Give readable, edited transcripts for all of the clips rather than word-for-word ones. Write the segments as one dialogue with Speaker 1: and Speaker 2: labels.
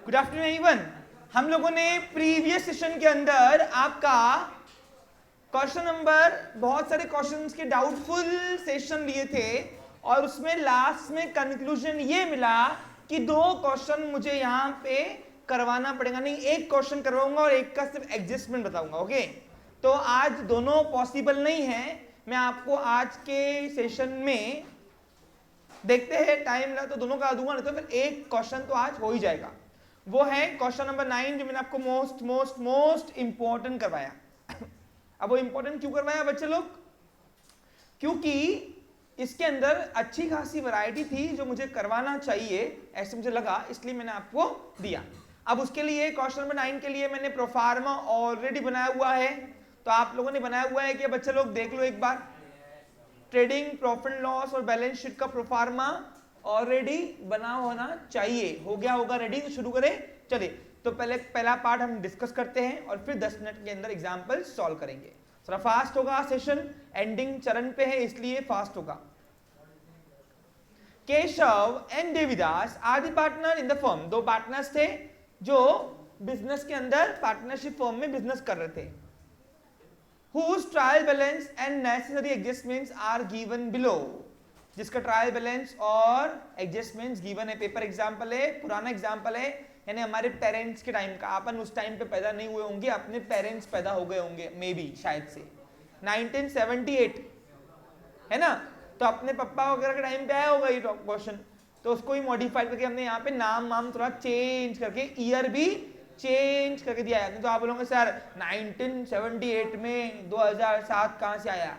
Speaker 1: Good afternoon everyone. हम लोगों ने प्रीवियस सेशन के अंदर आपका क्वेश्चन नंबर बहुत सारे क्वेश्चंस के डाउटफुल सेशन लिए थे और उसमें लास्ट में कंक्लूजन ये मिला कि 2 क्वेश्चन मुझे यहाँ पे करवाना पड़ेगा, नहीं एक क्वेश्चन करवाऊंगा और एक का सिर्फ एडजस्टमेंट बताऊंगा। ओके, तो आज दोनों पॉसिबल नहीं है। मैं आपको आज के सेशन में देखते हैं, टाइम लगा तो दोनों का दूंगा, नहीं तो फिर एक क्वेश्चन तो आज हो ही जाएगा। वो है क्वेश्चन नंबर 9 जो मैंने आपको मोस्ट इंपॉर्टेंट करवाया। अब वो इंपॉर्टेंट क्यों करवाया बच्चे लोग? क्योंकि इसके अंदर अच्छी खासी वैरायटी थी जो मुझे करवाना चाहिए, ऐसे मुझे लगा, इसलिए मैंने आपको दिया। अब उसके लिए क्वेश्चन नंबर 9 के लिए मैंने प्रोफार्मा ऑलरेडी बनाया हुआ है, तो आप लोगों ने बनाया हुआ है कि बच्चे लोग देख लो एक बार। ट्रेडिंग प्रॉफिट लॉस और बैलेंस शीट का प्रोफार्मा ऑलरेडी बना होना चाहिए। हो गया होगा रेडी? तो शुरू करें। चलिए, तो पहला पार्ट हम डिस्कस करते हैं और फिर 10 मिनट के अंदर एग्जांपल सॉल्व करेंगे। थोड़ा फास्ट होगा, सेशन एंडिंग चरण पे है इसलिए फास्ट होगा। Keshav and Devidas are the partner in the firm. 2 partners थे जो बिजनेस के अंदर पार्टनरशिप फर्म में बिजनेस कर रहे थे। Whose trial balance and necessary adjustments are given below. जिसका ट्रायल बैलेंस और एडजस्टमेंट्स गिवन है। पेपर एग्जांपल है, पुराना एग्जांपल है, यानी हमारे पेरेंट्स के टाइम का। अपन उस टाइम पे पैदा नहीं हुए होंगे, अपने पेरेंट्स पैदा हो गए होंगे मे बी, शायद से 1978 है ना, तो अपने पापा वगैरह के टाइम पे आया होगा ये क्वेश्चन, तो उसको ही मॉडिफाइड करके हमने यहाँ पे नाम वाम थोड़ा चेंज करके ईयर भी चेंज करके दिया है। तो आप बोलोगे सर 1978 में 2007 कहां से आया?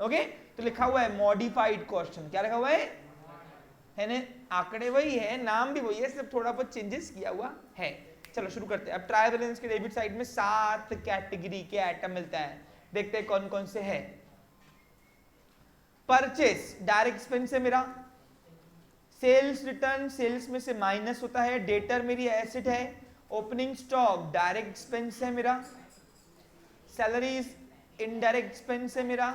Speaker 1: ओके, तो लिखा हुआ है मॉडिफाइड क्वेश्चन। क्या लिखा हुआ है ना? आंकड़े वही है, नाम भी वही है, सिर्फ थोड़ा बहुत चेंजेस किया हुआ है। चलो शुरू करते हैं। अब ट्रायल बैलेंस के डेबिट साइड में 7 कैटेगरी के आइटम मिलता है, देखते हैं कौन कौन से है। परचेस डायरेक्ट एक्सपेंस है मेरा। सेल्स रिटर्न सेल्स में से माइनस होता है। डेटर मेरी एसेट है। ओपनिंग स्टॉक डायरेक्ट एक्सपेंस है मेरा। सैलरीज इनडायरेक्ट एक्सपेंस है मेरा।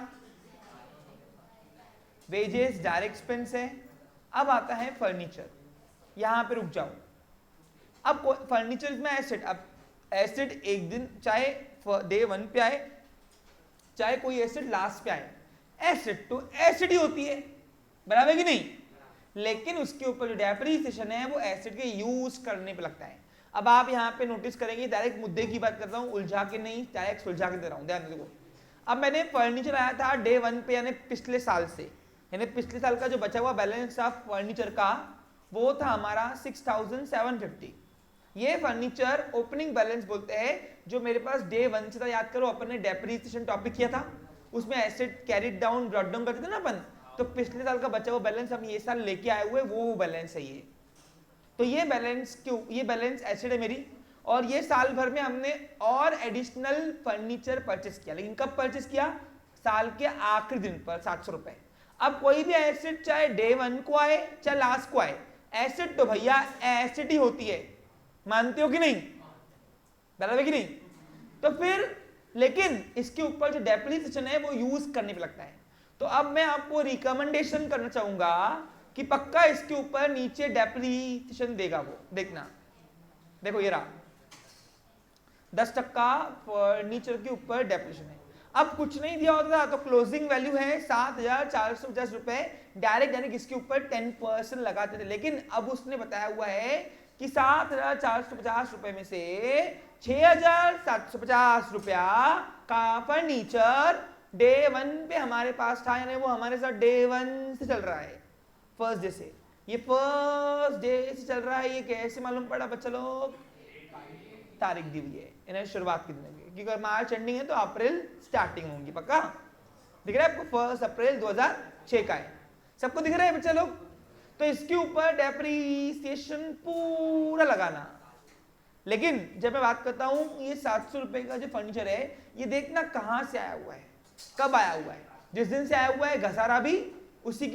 Speaker 1: वेजेस डायरेक्ट एक्सपेंस है। अब आता है फर्नीचर। यहां पे रुक जाओ। अब फर्नीचर में एसेट, अब एसेट एक दिन चाहे डे 1 पे आए चाहे कोई एसेट लास्ट पे आए, एसेट तो एसेट ही होती है, बराबर कि नहीं? लेकिन उसके ऊपर जो डेप्रिसिएशन है वो एसेट के यूज करने पे लगता है। अब आप यहाँ पे नोटिस करेंगे, डायरेक्ट मुद्दे की बात कर रहा हूँ, उलझा के नहीं, डायरेक्ट सुलझा के दे रहा हूँ, ध्यान देखो। अब मैंने फर्नीचर आया था डे 1 पे, यानी पिछले साल से, यानी पिछले साल का जो बचा हुआ बैलेंस ऑफ फर्नीचर का वो था हमारा 6750। ये फर्नीचर ओपनिंग बैलेंस बोलते हैं, जो मेरे पास डे 1 से था। याद करो अपन ने डेप्रिसिएशन टॉपिक किया था, उसमें asset carried down brought down करते थे ना अपन, तो पिछले साल का बचा हुआ बैलेंस हम ये साल लेके आए हुए, वो बैलेंस है ये। तो ये बैलेंस क्यों? ये बैलेंस एसेट है मेरी, और ये साल भर में हमने और एडिशनल फर्नीचर परचेस किया। लेकिन कब परचेस किया? साल के आखिरी दिन पर 700 रुपए। अब कोई भी एसेट चाहे डे 1 को आए चाहे लास्ट को आए, एसेट तो भैया एसेट ही होती है, मानते हो कि नहीं? बराबर कि नहीं? तो फिर लेकिन इसके ऊपर जो डेप्रिसिएशन है वो यूज करने पे लगता है। तो अब मैं आपको रिकमेंडेशन करना चाहूंगा कि पक्का इसके ऊपर नीचे डेप्रिसिएशन देगा वो, देखना। देखो ये रहा 10% फर्नीचर के ऊपर डेप्रिसिएशन है। अब कुछ नहीं दिया होता तो क्लोजिंग वैल्यू है 7450 रुपए, डायरेक्ट यानी इसके ऊपर 10% लगाते थे। लेकिन अब उसने बताया हुआ है कि 7450 रुपए में से 6750 रुपया का फर्नीचर डे 1 पे हमारे पास था, यानी वो हमारे साथ डे 1 से चल रहा है, फर्स्ट डे से। ये फर्स्ट डे से चल रहा है। ये कैसे मालूम पड़ा बच्चा लोग? तारीख दी हुई है, इन्हें शुरुआत की दिन, क्योंकि मार्च एंडिंग है तो अप्रैल स्टार्टिंग होंगी। पक्का दिख रहा है आपको? 1 अप्रैल 2006 का है। सबको दिख रहा है बच्चा लोग? तो इसके ऊपर डेप्रिसिएशन पूरा लगाना। लेकिन जब मैं बात करता हूं ये 700 रुपए का जो फर्नीचर है, ये देखना कहां से आया हुआ है, कब आया हुआ है। जिस दिन से आया हुआ है घसारा भी उसी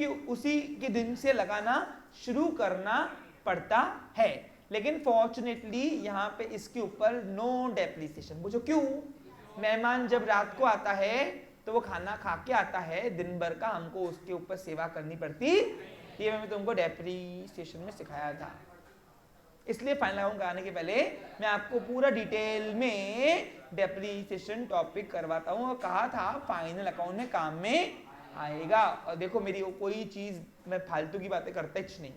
Speaker 1: के दिन से लगाना शुरू करना पड़ता है। लेकिन फॉर्चुनेटली यहाँ पे इसके ऊपर नो डेप्रिसिएशन। पूछो क्यों? मेहमान जब रात को आता है तो वो खाना खा के आता है, दिन भर का हमको उसके ऊपर सेवा करनी पड़ती। ये मैंने तुमको डेप्रिसिएशन में सिखाया था। इसलिए फाइनल अकाउंट कराने के पहले मैं आपको पूरा डिटेल में डेप्रीसिएशन टॉपिक करवाता हूं और कहा था फाइनल अकाउंट में काम में आएगा। और देखो मेरी कोई चीज मैं फालतू की बातें करता ही नहीं।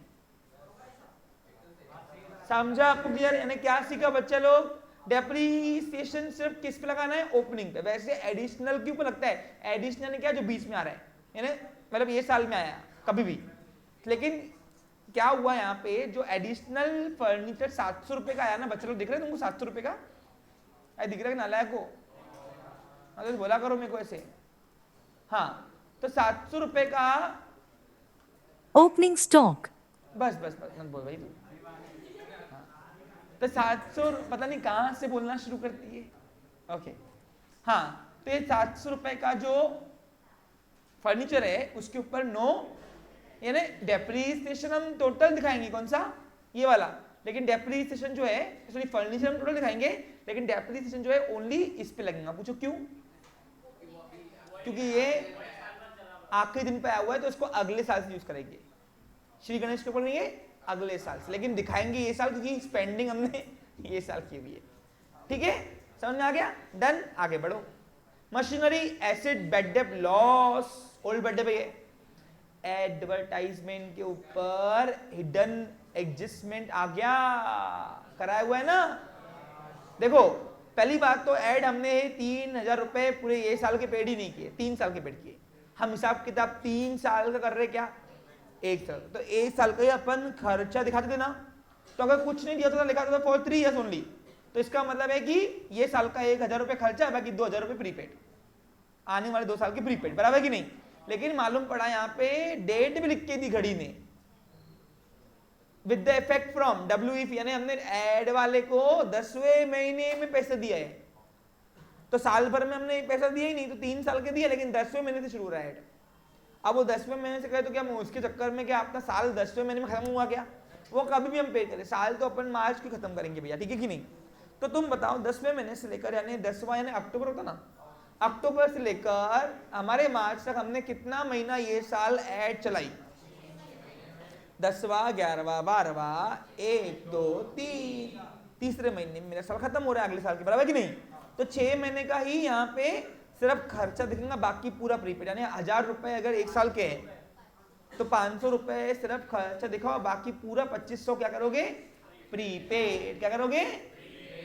Speaker 1: समझा आपको क्लियर? यानी क्या सीखा बच्चे लोग? डेप्रीसिएशन सिर्फ किस पे लगाना है? ओपनिंग पे। वैसे एडिशनल क्यों पे लगता है? एडिशनल क्या जो बीच में आ रहा है, यानी मतलब ये साल में आया कभी भी। लेकिन क्या हुआ यहाँ पे, जो एडिशनल फर्नीचर 700 रुपए का आया ना बच्चे लोग, दिख रहा है तुमको 700 रुपए का? दिख रहा है नालायक को? अगर बोला करो मेरे को ऐसे। हाँ तो 700 रुपए का
Speaker 2: ओपनिंग स्टॉक।
Speaker 1: बस बस बस मत बोल भाई तू। तो 700 पता नहीं कहां से बोलना शुरू करती है। ओके हाँ, तो ये 700 रुपए का जो फर्नीचर है उसके ऊपर नो, यानी डेप्रीसिएशन हम टोटल दिखाएंगे कौन सा, ये वाला। लेकिन डेप्रीसिएशन जो है, सॉरी फर्नीचर हम टोटल दिखाएंगे, लेकिन डेप्रीसिएशन जो है ओनली इस पे लगेगा। पूछो क्यों? क्योंकि ये आखिरी दिन पे आया हुआ है तो इसको अगले साल से यूज करेंगे। श्री गणेश के ऊपर नहीं है, अगले साल से, लेकिन दिखाएंगे ये साल क्योंकि स्पेंडिंग हमने ये साल की हुई है। ठीक है, समझ में आ गया? डन, आगे बढ़ो। Machinery, acid, bad debt, loss, old bad debt. Advertisement के ऊपर हिडन एडजस्टमेंट आ गया, कराया हुआ है ना। देखो पहली बात तो ऐड हमने 3000 रुपए पूरे ये साल के पेड ही नहीं किए, 3 साल के पेड किए। हम हिसाब किताब 3 साल का कर रहे, क्या 1 साल, तो 1 साल का ही अपन खर्चा दिखाते थे ना। तो अगर कुछ नहीं दिया तो लिखा था फॉर 3 ईयर्स ओनली, तो इसका मतलब है कि ये साल का 1000 रुपए खर्चा है, बाकी 2000 रुपए प्रीपेड, आने वाले 2 साल की प्रीपेड, बराबर कि नहीं। लेकिन मालूम पड़ा यहाँ पे डेट भी लिख के दी घड़ी ने, with the effect from WEF, यानी हमने एड वाले को 10वें महीने में पैसे दिया है। तो साल भर में हमने पैसा दिया ही नहीं, तो 3 साल के दिया, लेकिन 10वें महीने से शुरू हो रहा है एड। अब वो 10वें महीने से कहे तो क्या उसके चक्कर में क्या अपना साल 10वें महीने में खत्म हुआ क्या? वो कभी भी हम पे करें, साल तो अपन मार्च की खत्म करेंगे भैया, ठीक है कि नहीं। तो तुम बताओ 10वें महीने से लेकर, यानी 10वां यानी अक्टूबर होता ना, अक्टूबर से लेकर हमारे मार्च तक हमने कितना महीना ये साल ऐड चलाई? 10वां, 11वां, 12वां, 1 2 3, तीसरे महीने में मेरा साल खत्म हो रहा है अगले साल के, बराबर कि नहीं। तो 6 महीने का ही यहाँ पे सिर्फ खर्चा दिखेगा, बाकी पूरा प्रीपेड। यानी 1000 रुपए अगर 1 साल के हैं तो 500 रुपए सिर्फ खर्चा दिखाओ, बाकी पूरा 2500 क्या करोगे? प्रीपेड। क्या करोगे?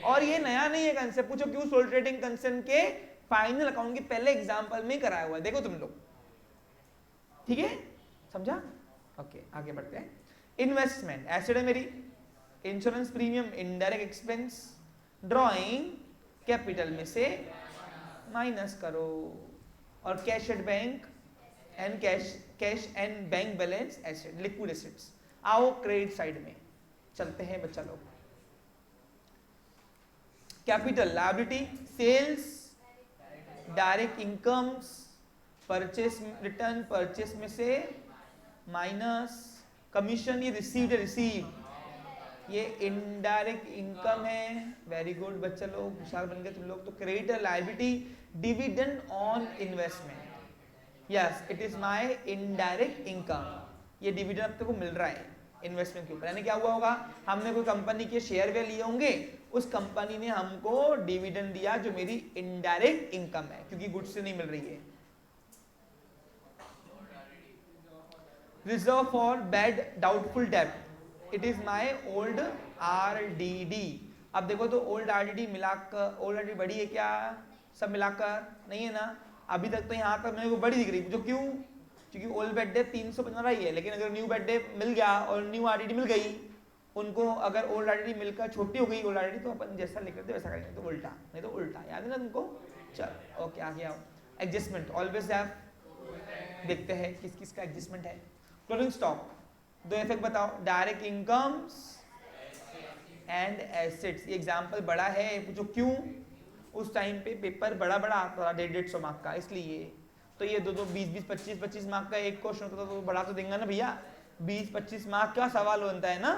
Speaker 1: और ये नया नहीं है कंसेप्ट, पूछो क्यों? सोल ट्रेडिंग कंसेप्ट के फाइनल अकाउंट के पहले एग्जांपल में कराया हुआ है, देखो तुम लोग, ठीक है, समझा? ओके आगे बढ़ते हैं। इन्वेस्टमेंट, एसेट है मेरी, insurance premium, indirect expense, drawing capital में से माइनस करो, और cash at bank and cash and bank balance asset, liquid assets. आओ क्रेडिट साइड में चलते हैं बच्चा लोग। Capital liability, sales, direct incomes, purchase return, purchase में से माइनस कमीशन, ये रिसीव्ड है, रिसीव, ये इनडायरेक्ट इनकम है। वेरी गुड बच्चा लोग, होशियार बन गए तुम लोग। तो credit liability, dividend on investment, yes it is my indirect income, ये डिविडेंड अब तक को मिल रहा है इन्वेस्टमेंट के ऊपर। यानी क्या हुआ होगा, हमने कोई कंपनी के शेयर वे लिए होंगे, उस कंपनी ने हमको डिविडेंड दिया जो मेरी इनडायरेक्ट इनकम है, क्योंकि गुड्स से नहीं मिल रही है। रिजर्व फॉर बैड डाउटफुल डेब्ट, it is my old RDD। अब देखो तो ओल्ड RDD मिलाकर, ओल्ड RDD बड़ी है क्या? सब मिलाकर नहीं है ना, अभी तक तो यहाँ तक मेरे को बड़ी दिख रही, जो क्यों? क्योंकि ओल्ड बेड डे 300 बन रहा ही है, लेकिन अगर न्यू बेड डे मिल गया और न्यू RDD मिल गई उनको, अगर ओल्ड RDD मिलकर छोटी हो गई ओल्ड RDD, तो अपन जैसा लिख वैसा करेंगे, तो उल्टा, नहीं तो उल्टा, याद है ना तुमको? चल ओके आगे आओ। एडजस्टमेंट ऑलवेज हैव, देखते हैं किस किस का एडजस्टमेंट है। क्लोजिंग स्टॉक, दो इफेक्ट बताओ, डायरेक्ट इनकम्स एंड एसेट्स। ये एग्जांपल बड़ा है, पूछो क्यों? उस टाइम पे पेपर बड़ा बड़ा आता था, 150 मार्क का, इसलिए। तो ये 2 20 25 मार्क का एक क्वेश्चन होता था, तो बड़ा तो देंगे ना भैया, 20-25 मार्क का सवाल बनता है ना।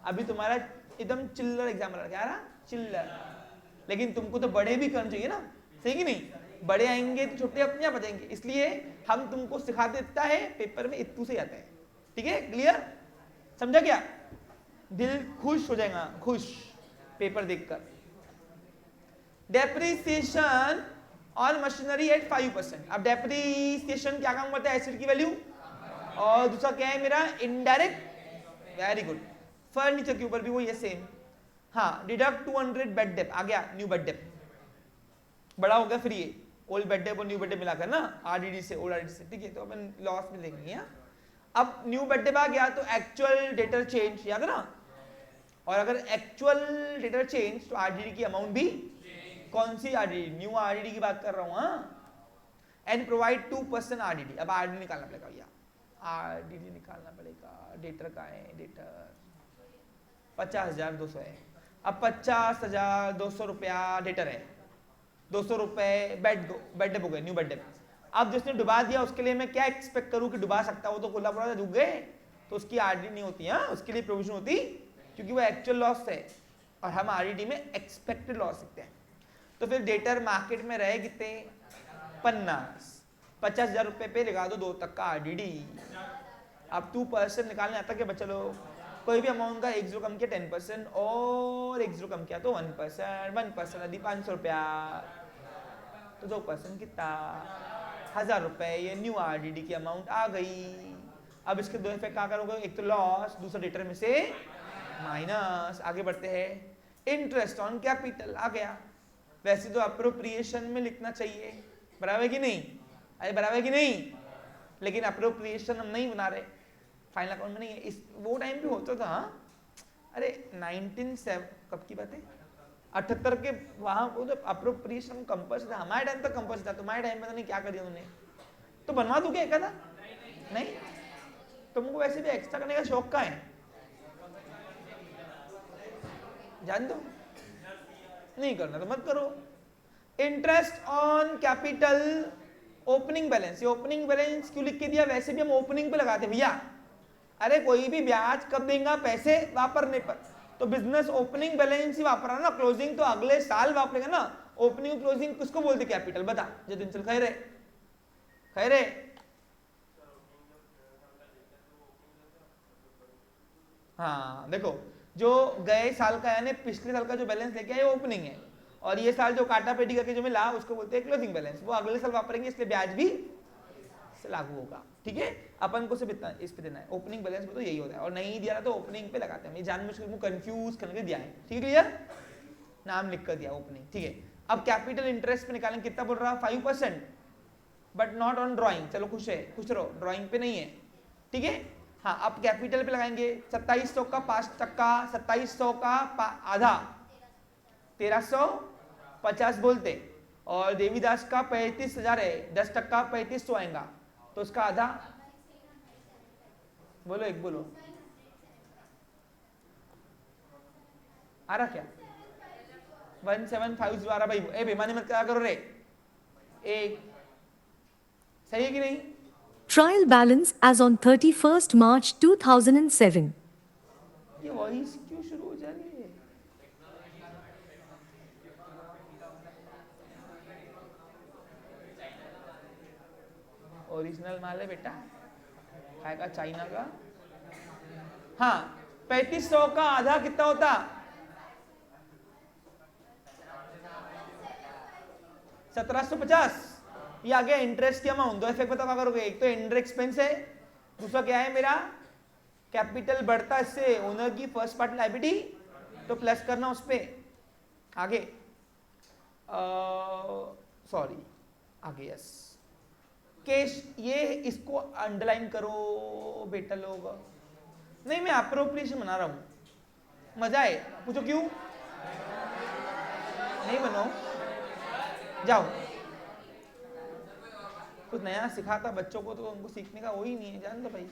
Speaker 1: अभी तुम्हारा एकदम चिल्लर एग्जाम रहा, क्या रहा? चिल्लर। लेकिन तुमको तो बड़े भी करने चाहिए ना, सही कि नहीं? बड़े आएंगे तो छोटे अपने आप आ जाएंगे, इसलिए हम तुमको सिखा देता है, पेपर में इतू से आता है, ठीक है? क्लियर, समझा क्या? दिल खुश हो जाएगा, खुश पेपर देखकर। Depreciation on machinery at 5%। अब डेप्रिसिएशन क्या काम करता है? एसिड की वैल्यू। और दूसरा क्या है मेरा? इनडायरेक्ट। Very good. फर्नीचर के ऊपर भी वो ये सेम। हाँ, डिडक्ट 200 बेड डेप आ गया, न्यू बेड डेप बड़ा हो गया, फिर ये ओल्ड बेड डेप और न्यू बेड डेप मिलाकर ना, आरडीडी से ओल्ड आरडीडी से, ठीक है, तो अपन लॉस में देखेंगे। अब न्यू बेड डेप आ गया तो एक्चुअल डेटर चेंज, याद है ना? और अगर एक्चुअल डेटर चेंज तो आरडीडी की अमाउंट भी, कौन सी आरडीडी? न्यू आरडीडी की बात कर रहा हूं। हाँ, एंड प्रोवाइड 2% आरडीडी। अब आरडीडी निकालना पड़ेगा भैया, आरडीडी निकालना पड़ेगा। डेटर का है, डेटर 50,200 है। अब 50,200 रुपया डेटर है, 200 रुपए बेड डेप हो गए, न्यू बेड डेप। अब जिसने डुबा दिया उसके लिए मैं क्या एक्सपेक्ट करूं कि डुबा सकता है? वो तो खुला पड़ा डूब गए, तो उसकी आरडीडी नहीं होती। हाँ, उसके लिए प्रोविजन होती, क्योंकि वो एक्चुअल लॉस है और हम आरडीडी में एक्सपेक्टेड लॉस लिखते हैं। तो फिर डेटर मार्केट में रहे कितने? 50,000 रुपए पे लगा दो 2 तक का आरडीडी। अब 2% निकालने आता क्या बच्चा लोग? कोई भी अमाउंट का 1 जीरो कम किया 10% और 1 जीरो कम किया तो 1%। 1% यदि 500 रुपया तो 2% कितना? 1,000 रुपए। ये न्यू आरडीडी की अमाउंट आ गई। अब इसके दो इफेक्ट क्या करोगे? एक तो लॉस, दूसरा डेटर में से माइनस। आगे बढ़ते हैं। इंटरेस्ट ऑन कैपिटल आ गया। वैसे तो अप्रोप्रिएशन में लिखना चाहिए, बराबर कि नहीं? अरे बराबर कि नहीं? लेकिन अप्रोप्रिएशन हम नहीं बना रहे, फाइनल अकाउंट में नहीं है। इस वो टाइम पे होता था। अरे 1907 कब की बात है? 78 के वहां वो तो अप्रोप्रिएशन कंपल्सरी था। हमारे टाइम तक कंपल्सरी था, तुम्हारे टाइम में तो नहीं। क्या कर दिया उन्होंने? तो बनवा दूं क्या? था नहीं? तुमको वैसे भी एक्स्ट्रा करने का शौक का है, जान दो, नहीं करना तो मत करो। Interest on capital opening balance. ये ओपनिंग बैलेंस क्यों लिख के दिया? वैसे भी हम ओपनिंग पे लगाते भैया। अरे कोई भी ब्याज कब देगा? पैसे वापरने पर। तो बिजनेस ओपनिंग बैलेंस ही वापरा ना, क्लोजिंग तो अगले साल वापरेगा ना। ओपनिंग क्लोजिंग किसको बोलते? कैपिटल। बता जतिन, चल खैरे खैरे। हाँ देखो, जो गए साल का यानी पिछले साल का जो बैलेंस लेके आए ओपनिंग है, और ये साल जो काटा पेटी करके जो मिला उसको बोलते हैं क्लोजिंग बैलेंस। वो अगले साल वापरेंगे, इसलिए ब्याज भी से लागू होगा। ठीक है, अपन को सिर्फ इतना इस पे देना है। ओपनिंग बैलेंस में तो यही होता है, और नहीं दिया तो ओपनिंग पे लगाते हैं। जानबूझकर कंफ्यूज करके दिया है। ठीक है, क्लियर? नाम लिख कर दिया ओपनिंग। ठीक है, अब कैपिटल इंटरेस्ट पे निकालेंगे। कितना बोल रहा? 5%, बट नॉट ऑन ड्रॉइंग। चलो खुश है, खुश रहो, ड्रॉइंग पे नहीं है। ठीक है, हाँ, अब कैपिटल पे लगाएंगे। 2700 का 5%, 2700 का आधा 1350 बोलते, और देवीदास का 35,000 है, 10% 3500 आएगा, तो उसका आधा बोलो, एक बोलो, आ रहा क्या? 1750 आ रहा भाई। ए बेमानी मत करा करो रे। एक सही है कि नहीं?
Speaker 2: Trial balance as on 31st March 2007.
Speaker 1: ये वॉइस क्यों शुरू हो जा रही है? ओरिजिनल माल है बेटा, खाएगा चाइना का। हाँ, 3500 का आधा कितना होता? 1750। ये आ गया इंटरेस्ट की अमाउंट। दो इफेक्ट बताओ क्या करोगे? एक तो इंटरेस्ट एक्सपेंस है, दूसरा क्या है मेरा? कैपिटल बढ़ता है इससे ओनर की फर्स्ट पार्टी लायबिलिटी, तो प्लस करना उस पे। आगे सॉरी आगे यस कैश। ये इसको अंडरलाइन करो बेटा लोग। नहीं, मैं अप्रोप्रिएशन बना रहा हूं, मजा है। पूछो क्यों नहीं बनो? जाओ, कुछ नया सिखाता बच्चों को तो उनको सीखने का वही नहीं है, जान दो भाई।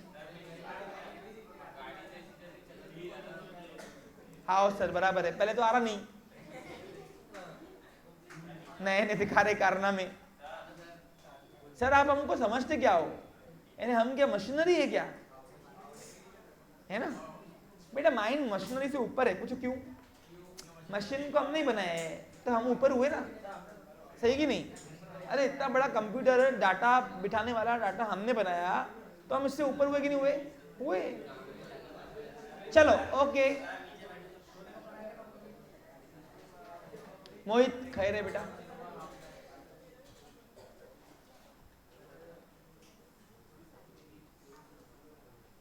Speaker 1: हाँ सर बराबर है, पहले तो आ रहा नहीं, नए नए दिखा रहे कारनामे। सर आप हमको समझते क्या हो? यानी हम क्या मशीनरी है क्या? है ना बेटा, माइंड मशीनरी से ऊपर है। पूछो क्यों? मशीन को हम नहीं बनाया है तो हम ऊपर हुए ना, सही कि नहीं? अरे इतना बड़ा कंप्यूटर डाटा बिठाने वाला डाटा हमने बनाया, तो हम इससे ऊपर हुए कि नहीं हुए? हुए। चलो ओके, मोहित खैर है बेटा।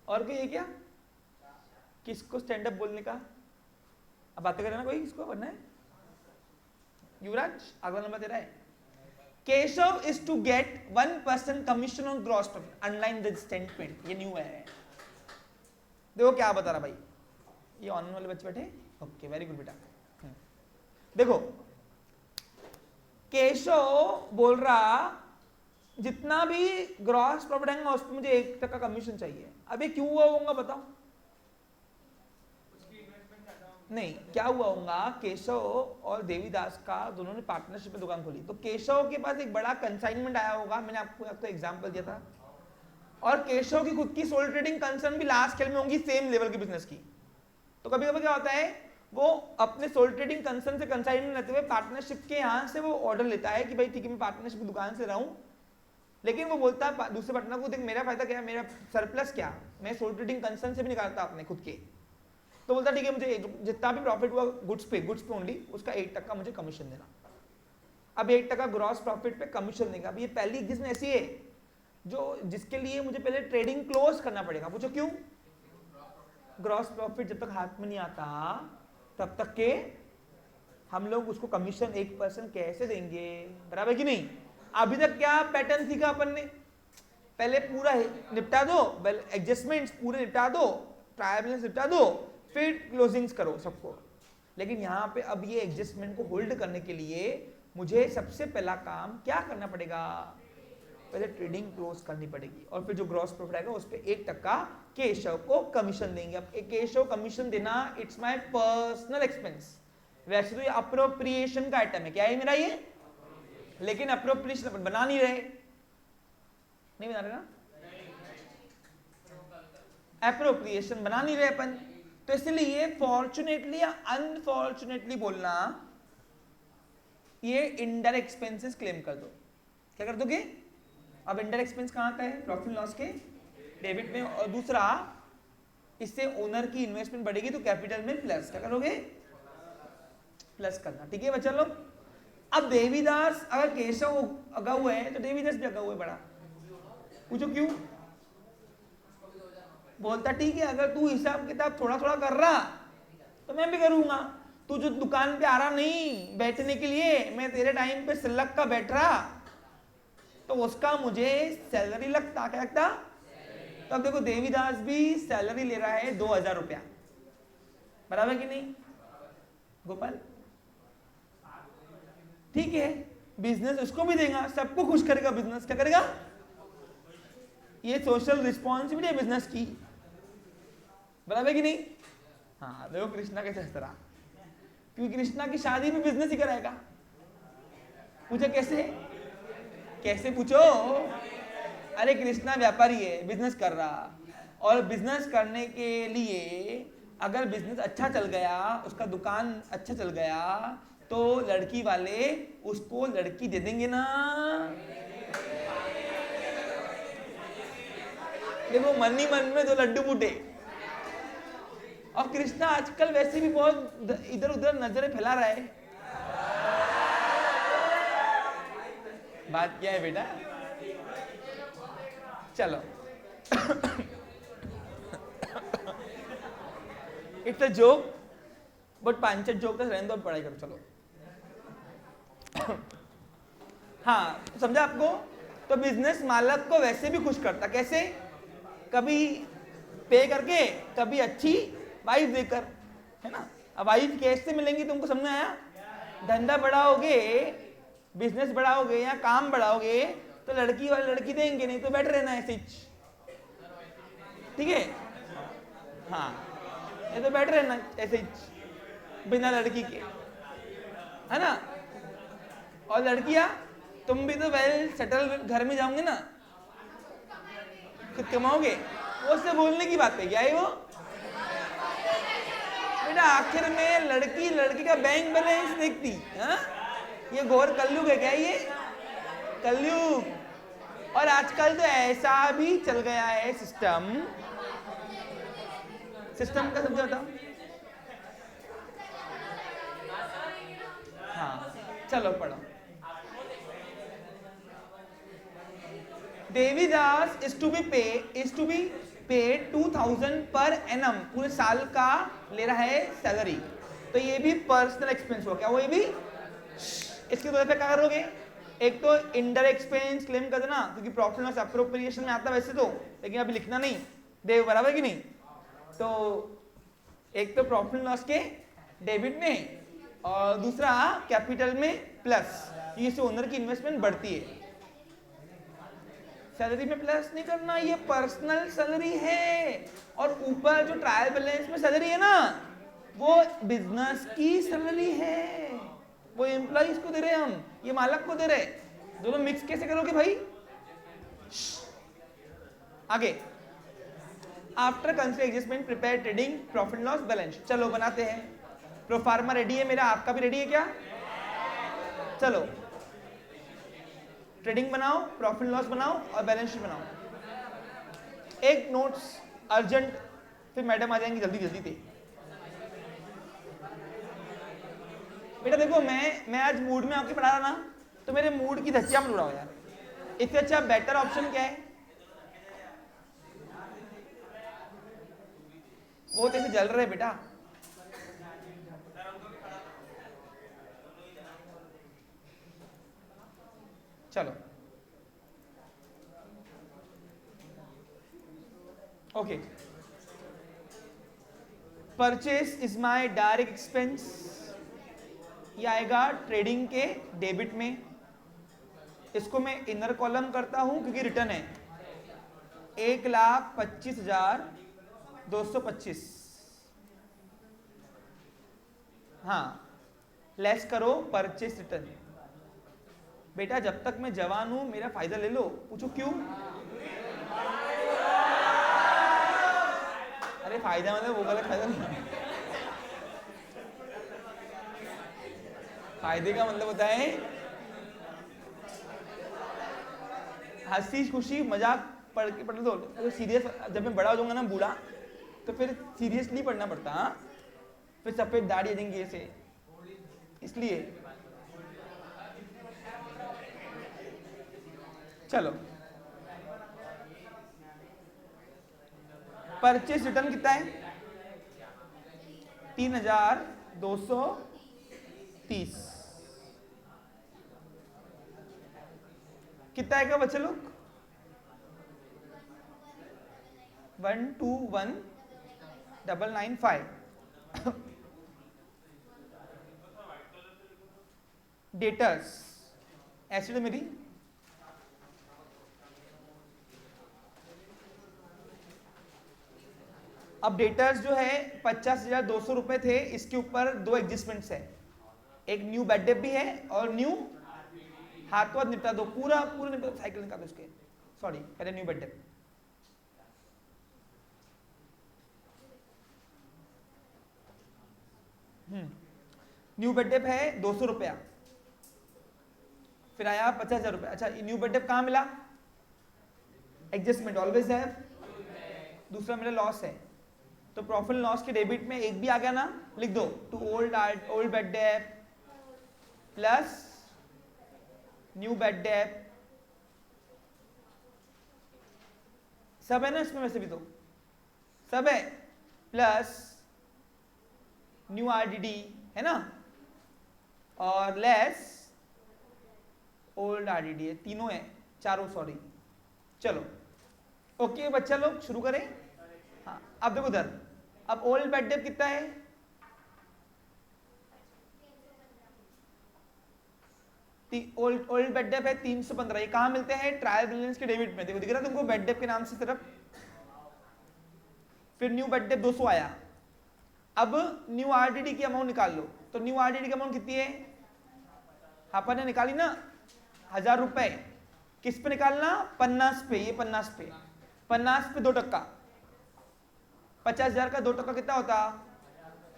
Speaker 1: और कोई है क्या, किसको स्टैंड अप बोलने का? अब बातें करें ना, कोई किसको बनना है? युवराज अगला नंबर तेरा है। Keshav is to get 1% commission on gross profit, underline the statement, ये न्यू है। देखो क्या बता रहा भाई, ये ऑनलाइन वाले बच्चे बैठे, ओके वेरी गुड बेटा। देखो केशव बोल रहा जितना भी ग्रॉस प्रॉफिट आएगा उस पर मुझे 1% कमीशन चाहिए। अब ये क्यों हुआ होगा बताओ? नहीं, क्या हुआ होगा, केशव और देवीदास का दोनों ने पार्टनरशिप में दुकान खोली, तो केशव के पास एक बड़ा कंसाइनमेंट आया होगा, मैंने आपको एग्जांपल दिया था, और केशव की खुद की सोल ट्रेडिंग कंसर्न भी लार्ज स्केल में होंगी सेम लेवल की बिजनेस की। तो कभी कभी क्या होता है, वो अपने सोल ट्रेडिंग कंसर्न से कंसाइनमेंट लेते हुए पार्टनरशिप के यहाँ से वो ऑर्डर लेता है कि भाई ठीक है मैं पार्टनरशिप की दुकान से रहूं, लेकिन वो बोलता है दूसरे पार्टनर को देख मेरा फायदा क्या है, मेरा सरप्लस क्या, मैं सोल ट्रेडिंग कंसर्न से भी निकालता अपने खुद के, तो बोलता ठीक है मुझे जितना भी प्रॉफिट हुआ गुड्स पे ओनली उसका 1% मुझे कमीशन देना। अब 1% ग्रॉस प्रॉफिट पे कमीशन देगा। अब ये पहली एग्जिस्मेंट ऐसी है जो जिसके लिए मुझे पहले ट्रेडिंग क्लोज करना पड़ेगा। पूछो क्यों? ग्रॉस प्रॉफिट जब तक हाथ में नहीं आता तब तक के हम लोग उसको कमीशन 1% कैसे देंगे, बराबर कि नहीं? अभी तक क्या पैटर्न सीखा अपन ने, पहले पूरा निपटा दो, एडजस्टमेंट्स पूरे निपटा दो, ट्रायल बैलेंस निपटा दो, फिर क्लोजिंग्स करो सबको। लेकिन यहाँ पे अब ये एडजस्टमेंट को होल्ड करने के लिए मुझे सबसे पहला काम क्या करना पड़ेगा, पहले ट्रेडिंग क्लोज करनी पड़ेगी, और फिर जो ग्रॉस प्रॉफिट आएगा उस पर 1% केशव को कमीशन देंगे। अब केशव कमीशन देना इट्स माय पर्सनल एक्सपेंस, वैसे तो ये अप्रोप्रिएशन का आइटम है, क्या है मेरा ये, लेकिन अप्रोप्रिएशन अपन बना नहीं रहे, नहीं बना रहे ना, अप्रोप्रिएशन बना नहीं रहे अपन, तो इसलिए फॉर्चुनेटली या अनफॉर्चुनेटली बोलना, ये इनडायरेक्ट एक्सपेंसेस क्लेम कर दो। क्या कर दोगे? अब इनडायरेक्ट एक्सपेंस कहाँ आता है? प्रॉफिट लॉस के डेबिट में, और दूसरा इससे ओनर की इन्वेस्टमेंट बढ़ेगी तो कैपिटल में प्लस, क्या करोगे? प्लस करना। ठीक है बच्चा लोग। अब देवीदास, अगर केशव अगा हुआ है तो देवीदास भी अगा हुआ है बड़ा। पूछो क्यों? बोलता ठीक है अगर तू हिसाब किताब थोड़ा थोड़ा कर रहा तो मैं भी करूंगा, तू जो दुकान पे आ रहा नहीं बैठने के लिए, मैं तेरे टाइम पे सिलक का बैठ रहा तो उसका मुझे सैलरी लगता, क्या लगता? तो अब देखो देवीदास भी सैलरी ले रहा है 2000 रुपया, बराबर कि नहीं गोपाल? ठीक है, बिजनेस उसको भी देगा, सबको खुश करेगा बिजनेस, क्या करेगा? ये सोशल रिस्पॉन्सिबिलिटी है बिजनेस की, बराबर कि नहीं? हाँ देखो कृष्णा कैसे हंस रहा, क्योंकि कृष्णा की शादी में बिजनेस ही कराएगा। पूछो कैसे? कैसे पूछो? अरे कृष्णा व्यापारी है, बिजनेस कर रहा, और बिजनेस करने के लिए अगर बिजनेस अच्छा चल गया, उसका दुकान अच्छा चल गया, तो लड़की वाले उसको लड़की दे देंगे ना। देखो मन ही मन में 2 लड्डू फूटे। और कृष्णा आजकल वैसे भी बहुत इधर उधर नजरें फैला रहा है। बात क्या है बेटा? चलो it's a joke, but 5 joke तक रहने दो, पढ़ाई करो चलो। हाँ समझा आपको? तो बिजनेस मालक को वैसे भी खुश करता, कैसे? कभी पे करके, कभी अच्छी वाइफ देकर, है ना? अब वाइफ कैसे मिलेंगी तुमको समझ में आया? धंधा बढ़ाओगे, बिजनेस बढ़ाओगे या काम बढ़ाओगे तो लड़की वाले लड़की देंगे, नहीं तो बैठ रहना ऐसे ही, ठीक है? हाँ ये तो बैठ रहना ऐसे ही बिना लड़की के, है ना? और लड़कियां तुम भी तो वेल सेटल घर में जाओगे ना, खुद कमाओगे, वो उससे बोलने की बात है क्या है वो? बेटा आखिर में लड़की का बैंक बैलेंस देखती, हाँ? ये घोर कलयुग है क्या ये? कलयुग। और आजकल तो ऐसा भी चल गया है सिस्टम, सिस्टम का समझा बताओ। हाँ चलो पढ़ो। Devidas is to be paid 2000 per annum, पूरे साल का ले रहा है सैलरी, तो ये भी पर्सनल एक्सपेंस हो क्या, वो ये भी। इसके दो क्या करोगे, एक तो इनडायरेक्ट एक्सपेंस क्लेम कर देना, क्योंकि प्रॉफिट लॉस अप्रोप्रिएशन में आता वैसे तो, लेकिन अभी लिखना नहीं, देव बराबर कि नहीं। तो एक तो प्रॉफिट लॉस के डेबिट में, और दूसरा कैपिटल में प्लस, इससे ओनर की इन्वेस्टमेंट बढ़ती है। सैलरी में प्लस नहीं करना, ये पर्सनल सैलरी है, और ऊपर जो ट्रायल बैलेंस में सैलरी है ना, वो बिजनेस की सैलरी है, वो एम्प्लॉइज को दे रहे हम, ये मालक को दे रहे, दोनों मिक्स कैसे करोगे भाई। आगे, after consider adjustment prepare trading profit loss balance. चलो बनाते हैं। प्रोफार्मा रेडी है मेरा, आपका भी रेडी है क्या? चलो ट्रेडिंग बनाओ, प्रॉफिट लॉस बनाओ और बैलेंस शीट बनाओ। एक नोट्स अर्जेंट, फिर मैडम आ जाएंगी जल्दी जल्दी थे। बेटा देखो, मैं आज मूड में आके पढ़ा रहा ना, तो मेरे मूड की धज्जियां मत उड़ाओ यार। इससे अच्छा बेटर ऑप्शन क्या है, वो तो ऐसे जल रहे बेटा। चलो okay, purchase is my direct expense, ये आएगा ट्रेडिंग के डेबिट में। इसको मैं इनर कॉलम करता हूं क्योंकि रिटर्न है 1,25,225। हाँ, लेस करो परचेस रिटर्न। बेटा जब तक मैं जवान हूं मेरा फायदा ले लो। पूछो क्यों? अरे फायदा मतलब वो गलत फायदा नहीं, फायदे का मतलब होता है हंसी खुशी मजाक पढ़ के पढ़ दो। तो सीरियस जब मैं बड़ा हो जाऊंगा ना बूढ़ा, तो फिर सीरियसली पढ़ना पड़ता। हाँ, फिर सफेद दाढ़ी देंगे ऐसे, इसलिए। चलो, परचेस रिटर्न कितना है? 3,230। कितना आएगा बच्चे लोग? 121,995। डेटर्स एसिड मेरी अब डेटर्स जो है 50,200 रुपए थे, इसके ऊपर दो एडजस्टमेंट्स है, एक न्यू बेड डेप भी है और न्यू हाथों हाथ निपटा दो, पूरा निपटा, साइकिल निकालो उसके, सॉरी पहले new bad Depp. New bad Depp है 200 रुपया, फिर आया 50,000 रुपया। अच्छा, न्यू बेड डेप कहां मिला? एडजस्टमेंट ऑलवेज है, दूसरा मेरा लॉस है, तो प्रॉफिट लॉस के डेबिट में एक भी आ गया ना, लिख दो to old bad debt plus new bad debt, सब है ना इसमें, वैसे भी तो सब है, प्लस न्यू आरडीडी है ना, और लेस ओल्ड आरडीडी है, तीनों है, चारों सॉरी। चलो ओके बच्चा लोग शुरू करें। हाँ, अब देखो उधर, अब ओल्ड बेड डेप कितना है? ओल्ड बेड डेप है 315। ये कहां मिलते हैं? ट्रायल बैलेंस के डेबिट में। देखो दिख रहा है तुमको बेड डेप के नाम से सिर्फ। फिर न्यू बेड डेप 200 आया। अब न्यू आरडीडी की अमाउंट निकाल लो, तो न्यू आरडीडी की अमाउंट कितनी है? अपन ने निकाली ना 1,000 रुपए। किस पे निकालना? 50 पे, ये 50 पे, 50 पे 2%, 50,000 का 2% कितना होता?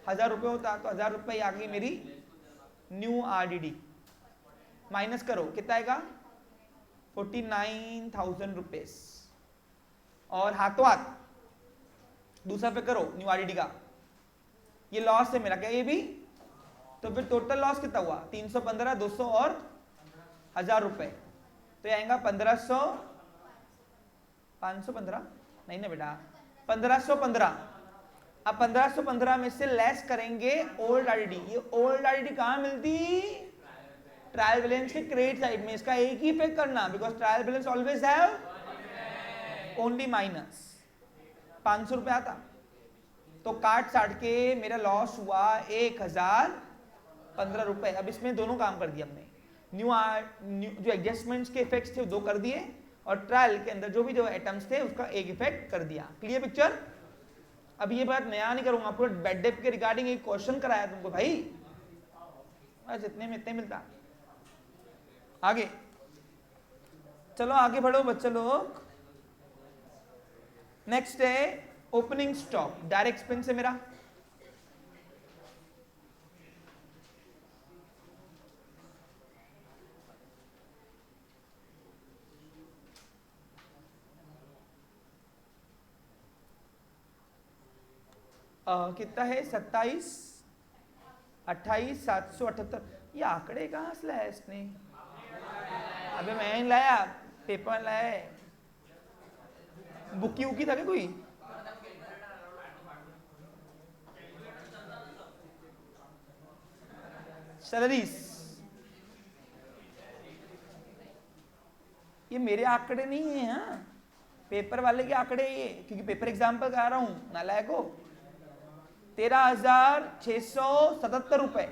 Speaker 1: 1,000 रुपए होता। तो 1,000 रुपए आ गई मेरी न्यू आरडीडी। माइनस करो, कितना आएगा? 49,000 रुपीस। और हाथों हाथ दूसरा पे करो न्यू आरडीडी का, ये लॉस है मेरा क्या ये भी, तो फिर टोटल लॉस कितना हुआ 315, 200 और 1000 रुपए, तो ये आएगा 1500, 515 नहीं ना बेटा 1515। अब 1515 में से लेस करेंगे ओल्ड आरडीडी, ये ओल्ड आरडीडी कहां मिलती, ट्रायल बैलेंस के क्रेडिट साइड में, इसका एक ही इफेक्ट करना because trial balance always have only minus. 500 रुपए आता, तो काट साट के मेरा लॉस हुआ 1015 रुपए। अब इसमें दोनों काम कर दिए हमने, न्यू जो एडजस्टमेंट्स के इफेक्ट्स थे दो कर दिए, और ट्रायल के अंदर जो भी जो आइटम्स थे उसका एक इफेक्ट कर दिया। Clear picture. अब ये बात नया नहीं करूंगा, आपको बेड डेप के रिगार्डिंग एक क्वेश्चन कराया तुमको भाई, बस इतने में इतने मिलता। आगे चलो, आगे बढ़ो बच्चे लोग। नेक्स्ट है ओपनिंग स्टॉक, डायरेक्ट एक्सपेंस है मेरा। कितना है 27, 28, 778। ये आंकड़े कहां से लाया इसने, अबे मैं नहीं लाया, पेपर लाया है, बुकी वुकी था क्या कोई। सैलरीज, ये मेरे आंकड़े नहीं है, हाँ पेपर वाले के आंकड़े ये, क्योंकि पेपर एग्जाम्पल करा रहा हूं नालायक हो। 13,677 रुपए,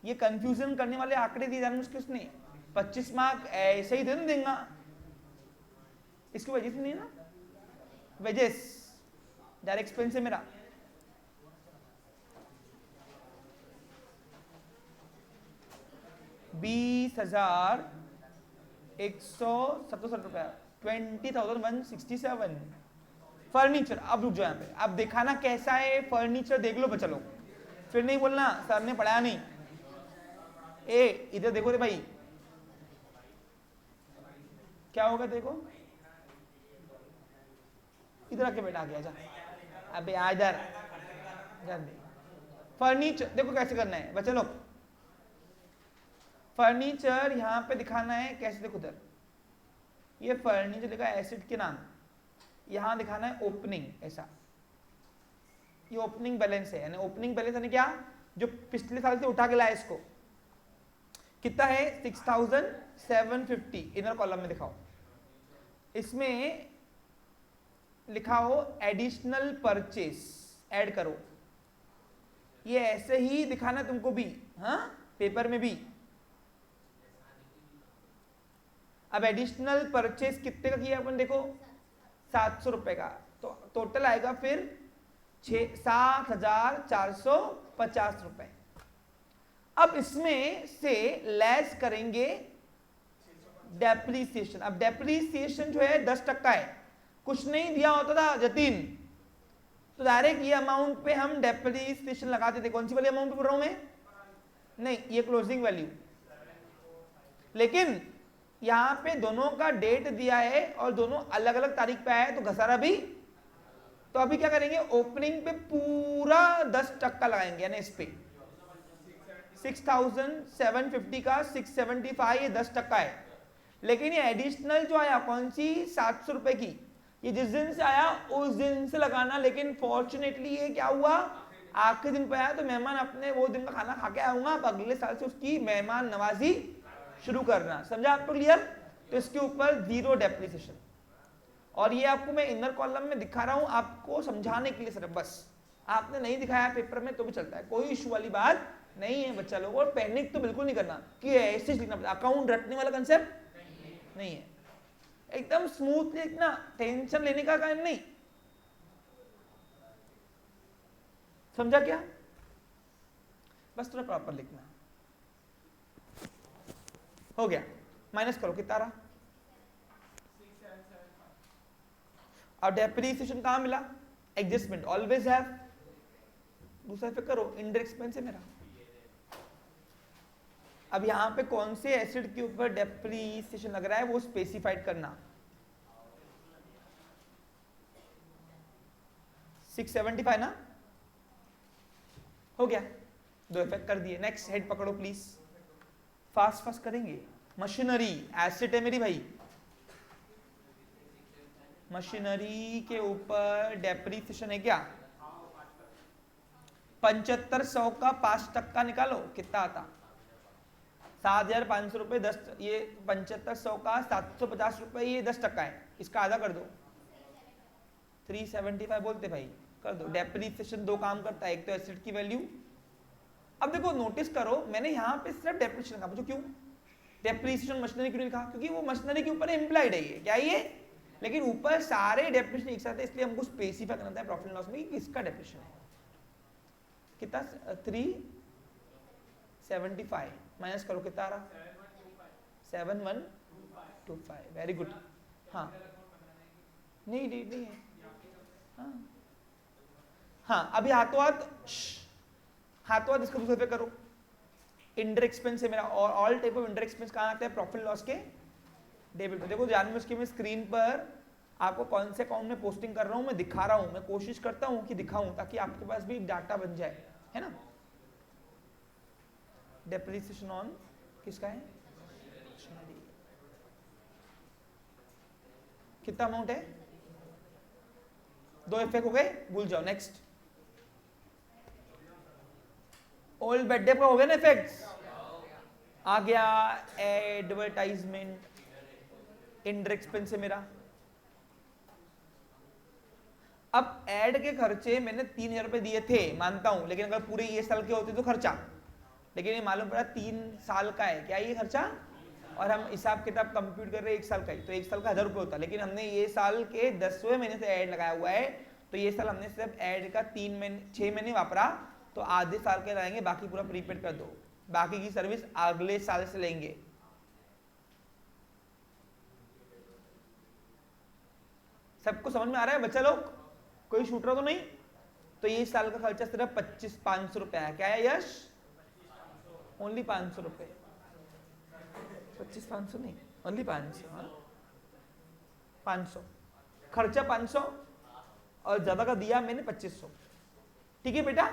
Speaker 1: ये कंफ्यूजन करने वाले आंकड़े दिए जाने किसने, 25 मार्क ऐसे ही दे देंगे, इसकी वजह से नहीं ना, वेजेस डायरेक्ट एक्सपेंस है मेरा। ₹20,177 20,167। फर्नीचर, अब रुक जाओ यहाँ पे, अब दिखाना कैसा है फर्नीचर, देख लो बच्चा लोग, फिर नहीं बोलना सर ने पढ़ाया नहीं। ए इधर देखो रे भाई, क्या होगा देखो, इधर आके बैठा गया जा, अबे आ इधर, फर्नीचर देखो कैसे करना है बच्चा लोग। फर्नीचर यहां पे दिखाना है कैसे, देखो उधर ये फर्नीचर लिखा है एसेट के नाम, यहां दिखाना है ओपनिंग, ऐसा ये ओपनिंग बैलेंस है, यानी ओपनिंग बैलेंस यानी क्या, जो पिछले साल से उठा के लाया इसको, कितना है 6,750, इनर कॉलम में दिखाओ, इसमें लिखाओ एडिशनल परचेस, ऐड करो, ये ऐसे ही दिखाना तुमको भी, हाँ पेपर में भी। अब एडिशनल परचेस कितने का किया अपन देखो, 700 रुपए का, तो टोटल आएगा फिर 7,450 रुपए। अब इसमें से लेस करेंगे डेप्रीसिएशन। अब डेप्रीसिएशन जो है 10% है, कुछ नहीं दिया होता था जतीन तो डायरेक्ट ये अमाउंट पे हम डेप्रीसिएशन लगाते थे। कौन सी वाली अमाउंट पे बोल रहा हूं मैं, नहीं ये क्लोजिंग वैल्यू, लेकिन यहां पे दोनों का डेट दिया है और दोनों अलग अलग तारीख पे आया है, तो घसारा भी, तो अभी क्या करेंगे ओपनिंग पे पूरा 10% लगाएंगे, यानी इस पे 6,750 का 675 ये 10% है। लेकिन ये एडिशनल जो आया कौन सी 700 रुपए की, ये जिस दिन से आया उस दिन से लगाना, लेकिन फॉर्चुनेटली ये क्या हुआ आखिरी दिन पे आया, तो मेहमान अपने वो दिन का खाना खा के आऊंगा, अब अगले साल से उसकी मेहमान नवाजी शुरू करना, समझा आपको क्लियर। तो इसके ऊपर 0 डेप्रिसिएशन, और ये आपको मैं इनर कॉलम में दिखा रहा हूं आपको समझाने के लिए सिर्फ, बस आपने नहीं दिखाया पेपर में तो भी चलता है, कोई इशू वाली बात नहीं है बच्चा लोग। और पैनिक तो बिल्कुल नहीं करना कि ऐसे लिखना पड़ता, अकाउंट रटने वाला कंसेप्ट नहीं है, एकदम स्मूथली लिखना, टेंशन लेने का काम नहीं, समझा क्या, बस थोड़ा प्रॉपर लिखना। हो गया, माइनस करो कितना रहा, और डेप्रीसिएशन कहां मिला, एडजस्टमेंट ऑलवेज हैव, दूसरा पे करो इंडायरेक्ट एक्सपेंस है मेरा। अब यहां पे कौन से एसिड के ऊपर डेप्रीसिएशन लग रहा है वो स्पेसिफाइड करना। 675 ना, हो गया, 2 इफेक्ट कर दिए। नेक्स्ट हेड पकड़ो प्लीज, फास्ट फास्ट करेंगे। मशीनरी एसेट है मेरी भाई, मशीनरी के ऊपर डेप्रीसिएशन है क्या? 7500 का 5% निकालो, कितना आता? 7,500 रुपए 10, ये 7500 का 750 रुपए, ये 10% है, इसका आधा कर दो, 375 बोलते भाई, कर दो। डेप्रीसिएशन 2 काम करता है, एक तो एसेट की वैल्यू। अब देखो नोटिस करो, मैंने यहाँ पे सिर्फ डेप्रीसिएशन कहा, क्यों डेप्रीसिएशन मशीनरी क्यों लिखा? क्योंकि वो मशीनरी के ऊपर इम्प्लाइड है ये, क्या ये, लेकिन ऊपर सारे डेप्रीसिएशन एक साथ है, इसलिए हमको स्पेसिफाई करना था प्रॉफिट एंड लॉस में कि किसका डेप्रीसिएशन है। कितना? 375 माइनस करो, कितना आ रहा? 7125, वेरी गुड। हाँ नहीं डेट नहीं है, हाँ अभी हाथों हाथ इसका दूसरे पे करो। इंडायरेक्ट एक्सपेंस है मेरा, और all type of indirect expense कहाँ आते हैं? प्रॉफिट लॉस के डेबिट पे। देखो जानबूझ के मैं स्क्रीन पर आपको कौन से अकाउंट में पोस्टिंग कर रहा हूँ, मैं दिखा रहा हूँ, मैं कोशिश करता हूँ कि दिखाऊं ताकि आपके पास भी डाटा बन जाए, है ना। डेप्रीसिएशन ऑन किसका है? कितना अमाउंट है? 2 इफेक्ट हो गए, भूल जाओ। नेक्स्ट ओल्ड बेड डेप का हो गया ना इफेक्ट्स, आ गया। एडवर्टाइजमेंट इंडायरेक्ट एक्सपेंस है मेरा। अब एड के खर्चे मैंने 3,000 रुपए दिए थे, मानता हूं, लेकिन अगर पूरे ये साल के होते तो खर्चा, लेकिन ये मालूम पड़ा 3 साल का है, क्या ये खर्चा, और हम हिसाब किताब कंप्यूट कर रहे हैं 1 साल का ही, तो 1 साल का 1,000 रुपए होता, लेकिन हमने ये साल के 10वें महीने से ऐड लगाया हुआ है, तो ये साल हमने सिर्फ ऐड का 6 महीने वापरा, तो आधे साल के लाएंगे, बाकी पूरा प्रीपेड कर दो, बाकी की सर्विस अगले साल से लेंगे। सबको समझ में आ रहा है बच्चा लोग? कोई शूट रहा तो नहीं? तो ये साल का खर्चा सिर्फ 2500 रुपया है, क्या है यश? ओनली 500 रुपए, 2500 नहीं, ओनली 500, 500 खर्चा, 500 और ज्यादा का दिया मैंने 2500। ठीक है बेटा,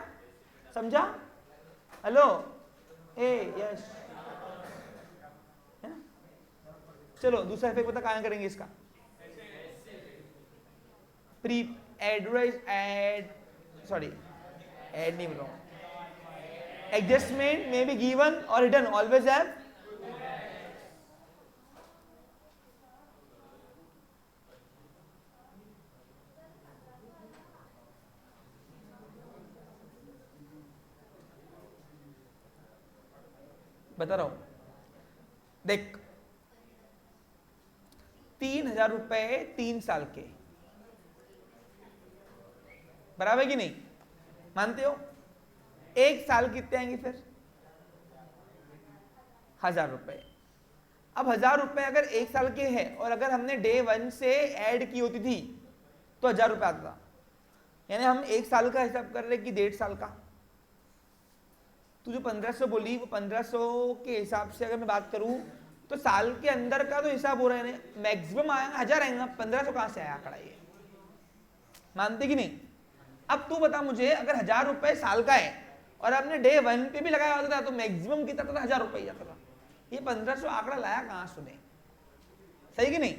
Speaker 1: समझा? हेलो ए यश, चलो दूसरा इफेक्ट पता कहां करेंगे इसका? Pre advertise ad, sorry ad नहीं बोल, एडजस्टमेंट मे बी गिवन और रिटर्न, ऑलवेज हैव। बता रहा हूं, देख 3,000 रुपए 3 साल के, बराबर कि नहीं? मानते हो? 1 साल कितने आएंगे फिर? 1,000 रुपए। अब 1,000 रुपए अगर 1 साल के हैं और अगर हमने डे 1 से ऐड की होती थी तो 1,000 रुपए आता था, यानी हम 1 साल का हिसाब कर रहे कि 1.5 साल का। तू जो 1500 बोली वो 1500 के हिसाब से अगर मैं बात करूं तो साल के अंदर का तो हिसाब हो रहा है, मैक्सिमम आएगा 1,000 आएगा, 1500 कहां से आया आंकड़ा ये? मानते कि नहीं? अब तू बता मुझे, अगर 1,000 रुपए साल का है और आपने डे 1 पे भी लगाया होता था तो मैक्सिमम कितना था? 1,000 रुपए जाता था। ये 1500 आंकड़ा लाया कहां सुने? सही कि नहीं?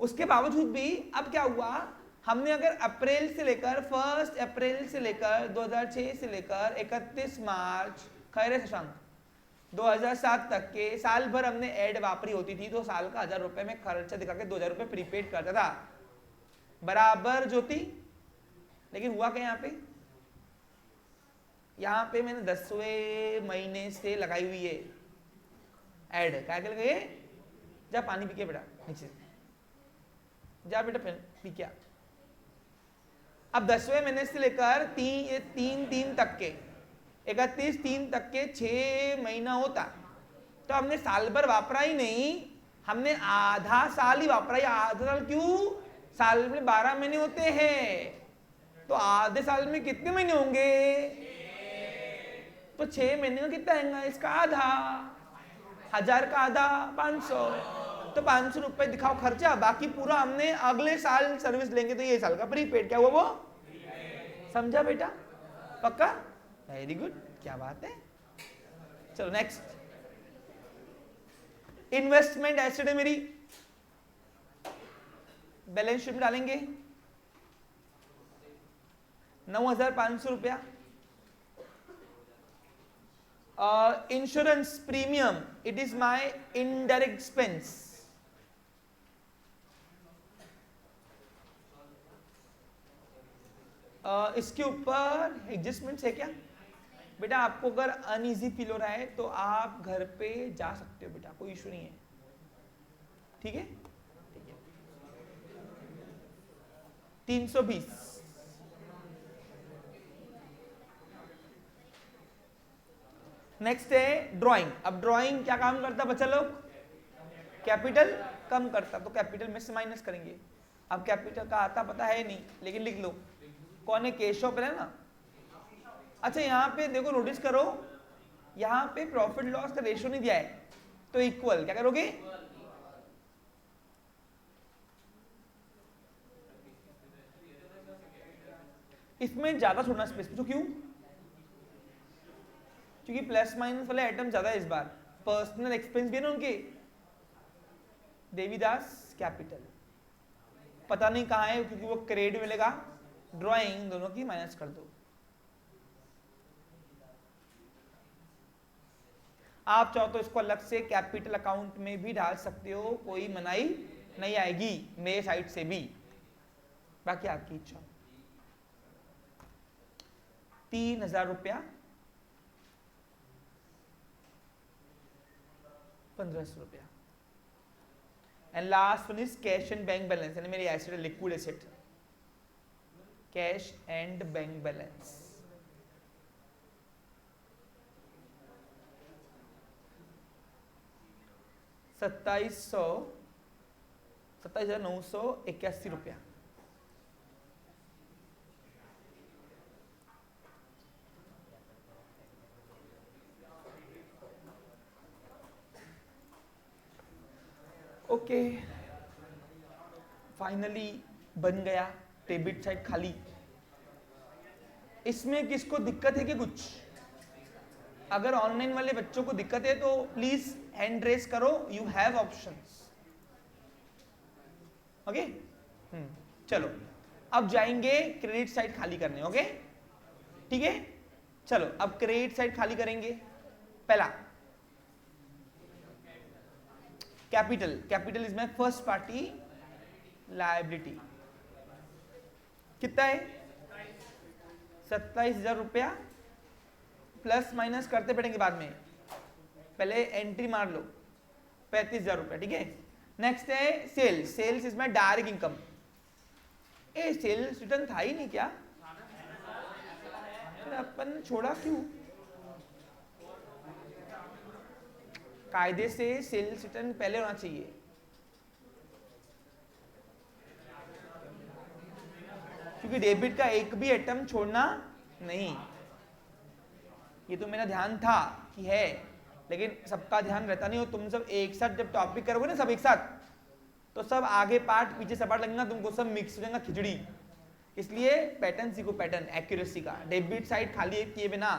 Speaker 1: उसके बावजूद भी अब क्या हुआ, हमने अगर अप्रैल से लेकर 1 अप्रैल से लेकर 2006 से लेकर 31 मार्च खैर शशांक 2007 तक के साल भर हमने ऐड वापरी होती थी, तो साल का 1,000 रुपए में खर्चा दिखा के 2,000 रुपए प्रीपेड करता था, बराबर ज्योति। लेकिन हुआ क्या यहाँ पे मैंने 10वें महीने से लगाई हुई है ऐड, क्या क्या लगाई है? जा पानी पी के बेटा, नीचे जा बेटा, पी के। अब 10वें महीने से लेकर 3 तक के 31/3 तक के 6 महीना होता, तो हमने साल भर वापरा ही नहीं, हमने आधा साल ही वापरा। आधा साल क्यों? साल में 12 महीने होते हैं, तो आधे साल में कितने महीने होंगे? तो 6 महीने का कितना आएगा? इसका आधा, 1,000 का आधा 500, तो 500 रुपए दिखाओ खर्चा, बाकी पूरा हमने अगले साल सर्विस लेंगे, तो ये साल का प्रीपेड क्या हुआ वो? समझा बेटा? पक्का? वेरी गुड, क्या बात है। चलो नेक्स्ट, इन्वेस्टमेंट एसेट है मेरी, बैलेंस शीट में डालेंगे 9,500 रुपया। Insurance premium, it is my indirect expense, इसके ऊपर एडजस्टमेंट है क्या बेटा? आपको अगर अनईजी फील हो रहा है तो आप घर पे जा सकते हो बेटा, कोई इशू नहीं है, ठीक है? 320। नेक्स्ट है ड्राइंग। अब ड्राइंग क्या काम करता बच्चा लोग? कैपिटल कम करता, तो कैपिटल में से माइनस करेंगे। अब कैपिटल का आता पता है नहीं, लेकिन लिख लो। कौन है? केशव पे है ना। अच्छा यहाँ पे देखो, नोटिस करो, यहाँ पे प्रॉफिट लॉस का रेशियो नहीं दिया है, तो इक्वल क्या करोगे? इसमें ज्यादा छोड़ना स्पेस, पूछो क्यों? क्योंकि प्लस माइनस वाले आइटम ज्यादा है इस बार। पर्सनल एक्सपेंस भी है ना उनके, देवीदास कैपिटल पता नहीं कहाँ है, क्योंकि वो क्रेडिट मिलेगा, ड्राइंग दोनों की माइनस कर दो। आप चाहो तो इसको अलग से कैपिटल अकाउंट में भी डाल सकते हो, कोई मनाही नहीं आएगी मेरे साइड से भी, बाकी आपकी इच्छा। 3,000 रुपया, 1,500 रुपया। And last one is cash and bank balance, यानी मेरी एसेट है, liquid asset, cash and bank balance. सत्ताईस हजार 981 रुपया। ओके, फाइनली बन गया डेबिट साइड खाली। इसमें किसको दिक्कत है कि कुछ? अगर ऑनलाइन वाले बच्चों को दिक्कत है तो प्लीज हैंड रेस करो, यू हैव ऑप्शंस। ओके, चलो अब जाएंगे क्रेडिट साइड खाली करने। ओके ठीक है, चलो अब क्रेडिट साइड खाली करेंगे। पहला capital, capital is my first party liability. कितना है? 27,000 रुपया, प्लस माइनस करते बैठेंगे बाद में, पहले एंट्री मार लो 35,000 रुपया, ठीक है। नेक्स्ट है sales, sales is my direct income. ए सेल्स रिटर्न था ही नहीं क्या? फिर अपन छोड़ा क्यों? कायदे से सेल्स रिटर्न पहले होना चाहिए। क्योंकि डेबिट का एक भी आइटम छोड़ना नहीं। ये तो मेरा ध्यान था कि है, लेकिन सबका ध्यान रहता नहीं हो। तुम सब एक साथ जब टॉपिक करोगे ना, सब एक साथ, तो सब आगे पार्ट पीछे सब पार्ट लगेगा, तुमको सब मिक्स हो जाएगा, खिचड़ी। इसलिए पैटर्न सीखो, पैटर्न एक्यूरेसी का। डेबिट साइड खाली किए बिना,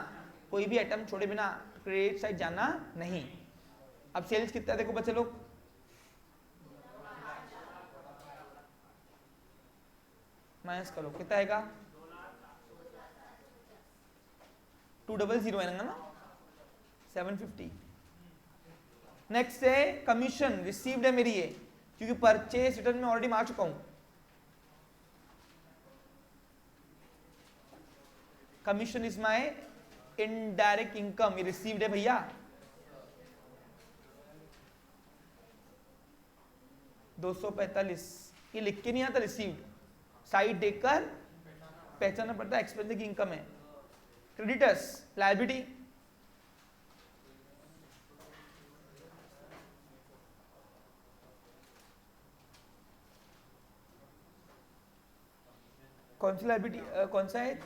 Speaker 1: कोई भी आइटम छोड़े बिना क्रेडिट साइड जाना नहीं। अब सेल्स कितना देखो बच्चे लोग, माइनस करो, कितना आएगा? 200 है ना, 750। नेक्स्ट है कमीशन रिसीव्ड है मेरी, ये क्योंकि परचेस रिटर्न में ऑलरेडी मार चुका हूं। Commission is my indirect income, ये रिसीव्ड है भैया। 245, ये लिख के नहीं आता रिसीव्ड, साइड देखकर पहचानना पड़ता है, एक्सपेंस की इनकम है। क्रेडिटर्स लायबिलिटी, कौन सी लायबिलिटी, कौन सा है?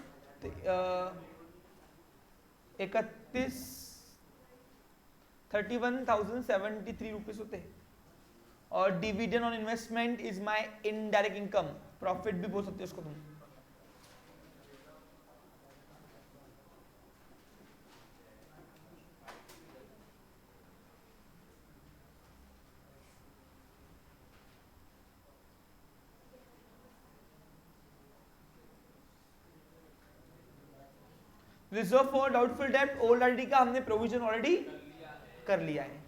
Speaker 1: 31,073 रुपीज होते हैं। और dividend on investment is my indirect income, profit भी बोल सकते हो उसको तुम। रिजर्व फॉर डाउटफुल डेब्ट ऑलरेडी का हमने प्रोविजन ऑलरेडी कर लिया है।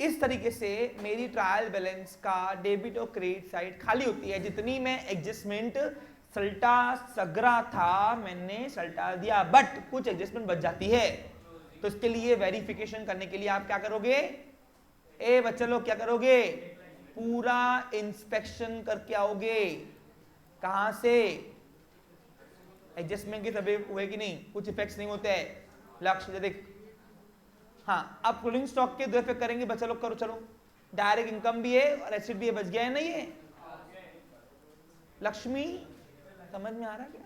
Speaker 1: इस तरीके से मेरी ट्रायल बैलेंस का डेबिट और क्रेडिट साइड खाली होती है। जितनी मैं एडजस्टमेंट सल्टा सगरा था मैंने सल्टा दिया, बट कुछ एडजस्टमेंट बच जाती है। तो इसके लिए वेरिफिकेशन करने के लिए आप क्या करोगे, ए बच्चे लोग क्या करोगे, पूरा इंस्पेक्शन करके आओगे। कहां से, एडजस्टमेंट के तभी हुए कि नहीं, कुछ इफेक्ट्स नहीं होते हैं। लक्ष्य देख, हाँ अब क्लोजिंग स्टॉक के दो इफेक्ट करेंगे बच्चा लोग, करो चलो। डायरेक्ट इनकम भी है और एसिड भी है, बच गया है नहीं है। लक्ष्मी समझ में आ रहा है क्या?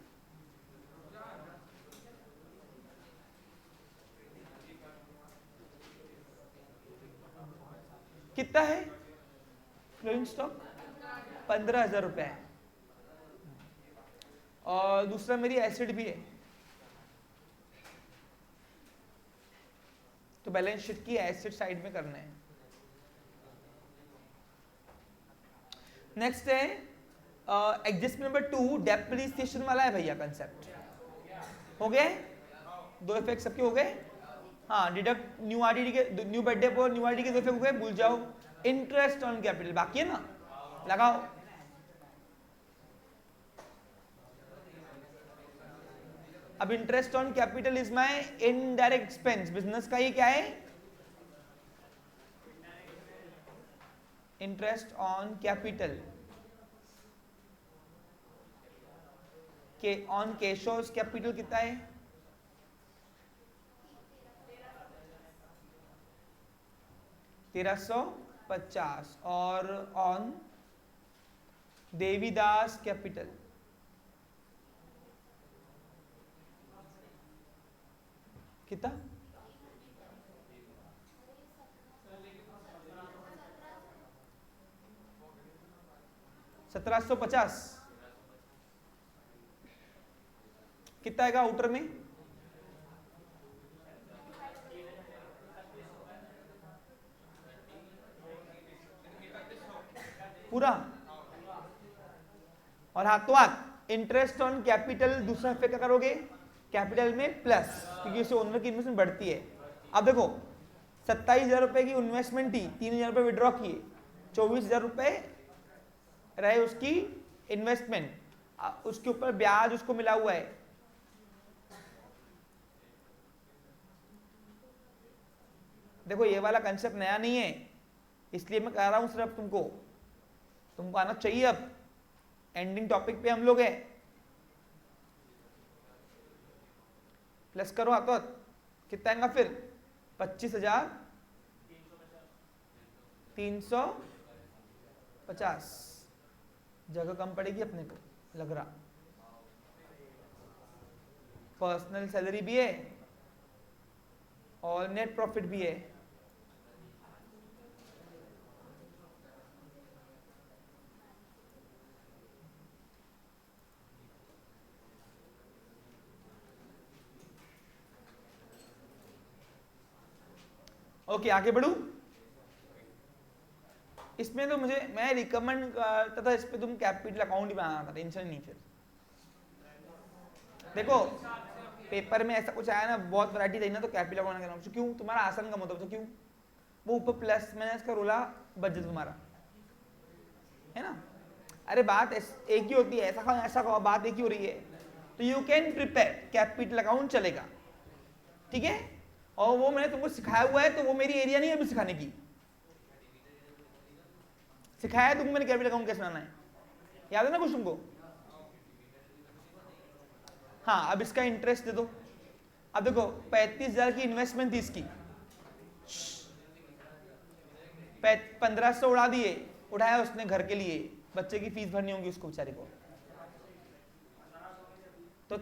Speaker 1: कितना है क्लोजिंग स्टॉक? 15,000 रुपए है। और दूसरा मेरी एसिड भी है। तो बैलेंस शीट की एसिड साइड में करना है। नेक्स्ट है एडजस्टमेंट नंबर 2, डेप्रिसिएशन वाला है भैया कंसेप्ट। हो गए दो इफेक्ट सबके हो गए। हाँ डिडक्ट न्यू आरडीडी के, न्यू बर्थडे पर न्यू आरडीडी के दो इफेक्ट हो गए, भूल जाओ। इंटरेस्ट ऑन कैपिटल बाकी है ना, लगाओ। अब interest on capital is my indirect expense. Business का ये क्या है, इंटरेस्ट ऑन कैपिटल के ऑन कैशोस कैपिटल कितना है, 1350। और ऑन देवीदास कैपिटल कितना, 1750। कितना आएगा आउटर में, पूरा। और हाथों हाथ इंटरेस्ट ऑन कैपिटल दूसरा इफेक्ट क्या करोगे, कैपिटल में प्लस, क्योंकि उससे ओनर की इन्वेस्टमेंट बढ़ती है। अब देखो 27,000 रुपए की इन्वेस्टमेंट थी, 3,000 रुपए विड्रॉ किए, 24,000 रुपए रहे उसकी इन्वेस्टमेंट, उसके ऊपर ब्याज उसको मिला हुआ है। देखो ये वाला कंसेप्ट नया नहीं है, इसलिए मैं कह रहा हूं सिर्फ तुमको आना चाहिए। अब एंडिंग टॉपिक पे हम लोग हैं। प्लस करो हाथों हाथ, कितना आएगा फिर, 25,350। जगह कम पड़ेगी अपने को लग रहा। पर्सनल सैलरी भी है और नेट प्रॉफिट भी है। ओके आगे बढ़ू। इसमें तो मैं रिकमेंड करता था इस पे तुम कैपिटल अकाउंट ही बनाना था, टेंशन नहीं। फिर देखो पेपर में ऐसा कुछ आया ना, बहुत वैरायटी देना, तो कैपिटल अकाउंट करना। क्यों, तुम्हारा आसन कम होता है, क्यों, वो ऊपर प्लस माइनस का रोला बजट तुम्हारा है ना। अरे बात एक ही होती है, ऐसा खाओ ऐसा खाओ, बात एक ही हो रही है। तो you can prepare capital account, चलेगा ठीक है। और वो मैंने तुमको सिखाया हुआ है, तो वो मेरी एरिया नहीं है अभी सिखाने की। सिखाया तुमको मैंने कैपिटल अकाउंट कैसे बनाना है, याद है ना कुछ तुमको। हाँ अब इसका इंटरेस्ट दे दो। अब देखो 35,000 की इन्वेस्टमेंट थी इसकी, 1500 उड़ा दिए, उठाया उसने घर के लिए, बच्चे की फीस भरनी होगी उसको बेचारे को। तो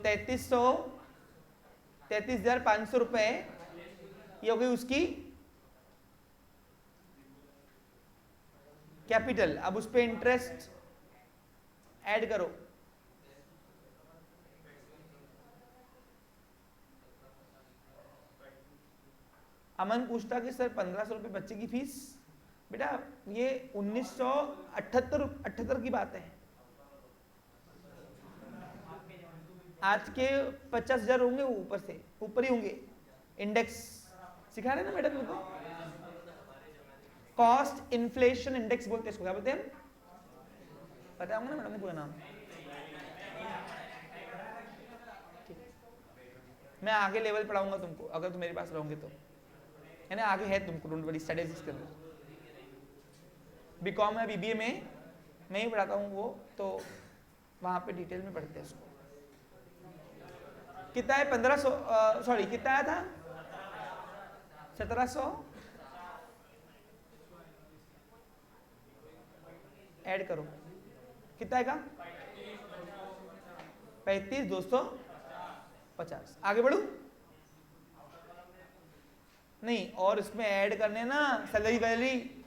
Speaker 1: 33,500 रुपए ये हो गई उसकी कैपिटल। अब उस पे इंटरेस्ट ऐड करो। अमन पूछता कि सर 1500 रुपए बच्चे की फीस, बेटा ये 1978 की बात है। आज के 50,000 होंगे ऊपर से, ऊपर ही होंगे। इंडेक्स सिखा रहे ना मैडम तुमको, कॉस्ट इन्फ्लेशन इंडेक्स बोलते हैं इसको, क्या बोलते हैं पता होगा ना मैडम ने पूरा नाम। मैं आगे लेवल पढ़ाऊंगा तुमको अगर तुम मेरे पास रहोगे तो, है ना, आगे है तुमको, डोंट वरी, स्टैटिस्टिक्स के अंदर बीकॉम है, बीबीए में मैं ही पढ़ाता हूँ वो, तो वहां पे डिटेल में पढ़ते हैं इसको। कितना है 1500, सॉरी कितना आया था 1700, ऐड करो कितना आएगा 35,250। आगे बढ़ू नहीं, और इसमें ऐड करने ना सैलरी वैलरी,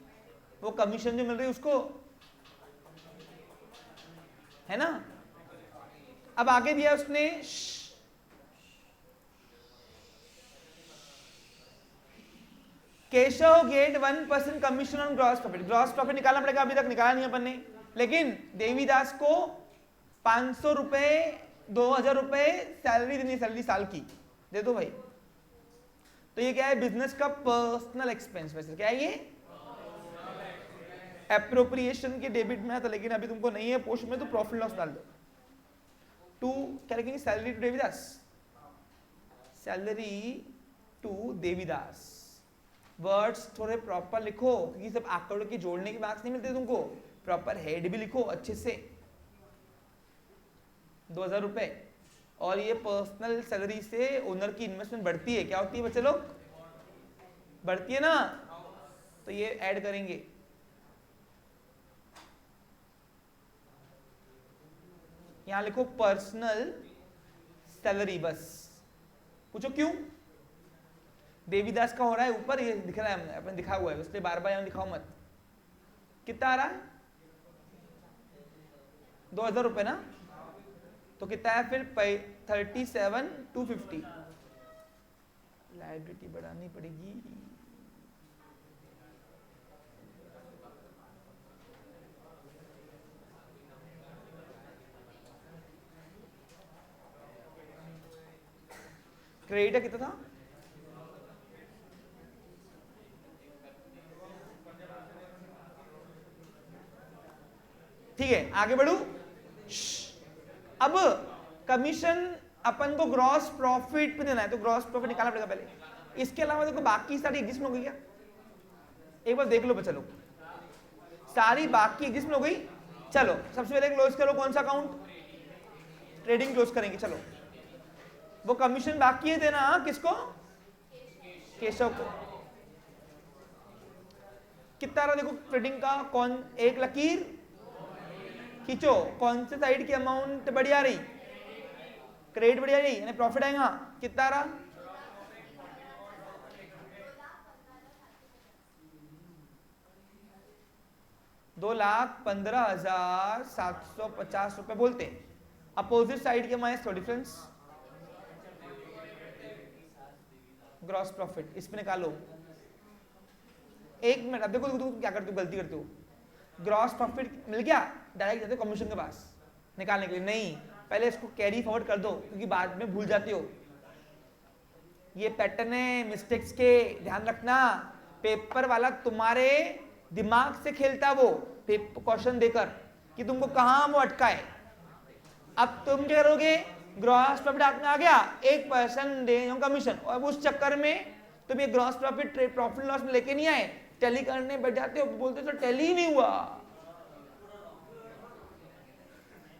Speaker 1: वो कमीशन जो मिल रही है उसको, है ना। अब आगे दिया उसने Keshav get 1% commission on gross profit. Gross profit निकालना पड़ेगा, अभी तक निकाला नहीं अपन ने, लेकिन देवीदास को 500 रुपए 2000 रुपए सैलरी देनी, सैलरी साल की दे दो भाई। तो ये क्या है, बिजनेस का पर्सनल एक्सपेंस। वैसे क्या है ये, एप्रोप्रिएशन के डेबिट में आता, लेकिन अभी तुमको नहीं है पोस्ट में, तो प्रॉफिट लॉस डाल दो। टू क्या लिखेंगे, salary to Devidas, salary to Devidas. Words थोड़े प्रॉपर लिखो, क्योंकि सब आंकड़ों के जोड़ने के मार्क्स नहीं मिलते तुमको, प्रॉपर हेड भी लिखो अच्छे से। 2000 रुपए, और ये पर्सनल सैलरी से ओनर की इन्वेस्टमेंट बढ़ती है, क्या होती है बच्चे लोग, बढ़ती है ना, तो ये ऐड करेंगे। यहां लिखो पर्सनल सैलरी, बस पूछो क्यों, देवीदास का हो रहा है ऊपर, ये दिख रहा है अपन दिखा हुआ है, इसलिए बार बार यहां दिखाओ मत। कितना आ रहा है 2000 रुपए ना, तो कितना है फिर 37,250। लाइबिलिटी बढ़ानी पड़ेगी, क्रेडिट कितना था, ठीक है आगे बढ़ू। अब कमीशन अपन को ग्रॉस प्रॉफिट पे देना है, तो ग्रॉस प्रॉफिट निकालना पड़ेगा पहले। इसके अलावा देखो बाकी सारी एग्जिस्ट में हो गई क्या, एक बार देख लो बच्चा लोग, सारी बाकी एग्जिस्ट में हो गई। चलो सबसे पहले क्लोज करो, कौन सा अकाउंट, ट्रेडिंग क्लोज करेंगे। चलो वो कमीशन बाकी है देना, किसको, केशव को। कितना रहा देखो ट्रेडिंग का, कौन एक लकीर खींचो, कौन से साइड की अमाउंट बढ़िया रही, क्रेडिट बढ़िया रही, यानी प्रॉफिट आएगा। कितना रहा 2,15,750 रुपए बोलते हैं। अपोजिट साइड के माइनस थोड़ा डिफरेंस, ग्रॉस प्रॉफिट इसमें निकालो। एक मिनट, अब देखो तुम क्या करते हो, गलती करते हो। ग्रॉस प्रॉफिट मिल गया, डायरेक्ट जाते हो कमीशन के पास निकालने के लिए, नहीं पहले इसको कैरी फॉरवर्ड कर दो, क्योंकि बाद में भूल जाते हो। ये पैटर्न है मिस्टेक्स के, ध्यान रखना। पेपर वाला तुम्हारे दिमाग से खेलता वो क्वेश्चन देकर कि तुमको कहां वो अटकाए। अब तुम क्या करोगे, ग्रॉस प्रॉफिट हाथ में आ गया, 1% दे कमीशन, और उस चक्कर में तुम ये ग्रॉस प्रॉफिट प्रॉफिट लॉस में लेके नहीं आए, टैली करने बैठ जाते हो, बोलते तो टैली ही नहीं हुआ।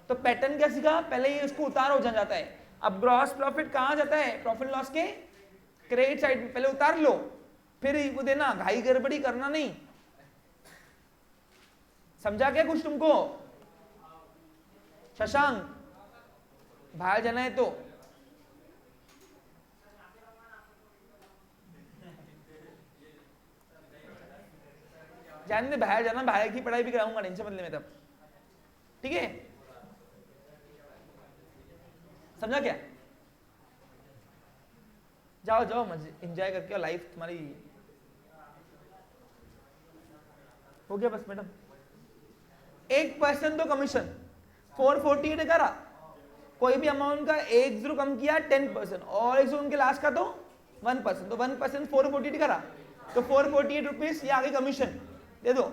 Speaker 1: तो पैटर्न क्या सीखा, पहले ये इसको उतार हो जाता है। अब ग्रॉस प्रॉफिट कहां जाता है, प्रॉफिट लॉस के क्रेडिट साइड में, पहले उतार लो फिर वो देना, घाई गड़बड़ी करना नहीं। समझा क्या कुछ तुमको, शशांक बाहर जाना है तो जानते, बाहर जाना, बाहर की पढ़ाई भी कराऊंगा, टेंशन मत ले मैं तब, ठीक है। समझा क्या, जाओ जाओ मजे एंजॉय करके, लाइफ तुम्हारी हो गया बस मैडम। 1% तो कमीशन 448 करा, कोई भी अमाउंट का 1 जीरो कम किया 10% और 1 जीरो उनके लास्ट का तो 1%, तो 1% 448 करा, तो 448 रुपीज ये आगे कमीशन दे दो।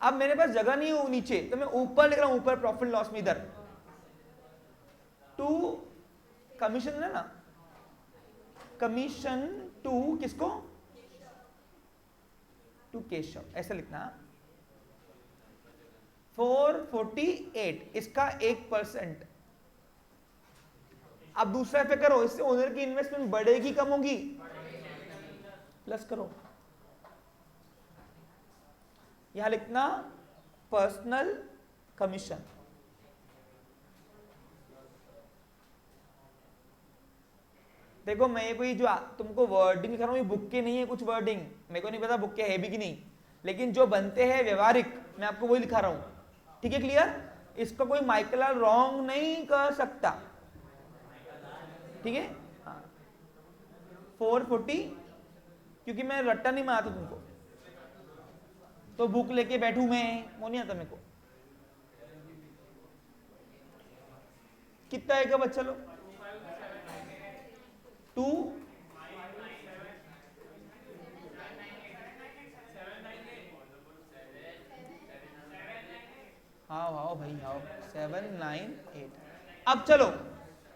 Speaker 1: अब मेरे पास जगह नहीं है नीचे, तो मैं ऊपर लिख रहा हूं, ऊपर प्रॉफिट लॉस में इधर टू कमीशन है ना, कमीशन टू किसको, टू केशव, ऐसा लिखना 448 इसका 1%। अब दूसरा पे करो, इससे ओनर की इन्वेस्टमेंट बढ़ेगी कम होगी, प्लस करो, यहां लिखना पर्सनल कमीशन। देखो मैं ये कोई जो तुमको वर्डिंग लिख रहा हूं ये बुक के नहीं है, कुछ वर्डिंग मेरे को नहीं पता बुक के है भी कि नहीं, लेकिन जो बनते हैं व्यवहारिक मैं आपको वही लिखा रहा हूं, ठीक है क्लियर। इसको कोई माइकल रॉन्ग नहीं कर सकता, ठीक है। हाँ 440, क्योंकि मैं रट्टा नहीं मारता तुमको, तो बुक लेके बैठू मैं, वो नहीं आता मेरे को। कितना आएगा बच्चा लोग, 2 हाँ भाई हाँ 798। अब चलो,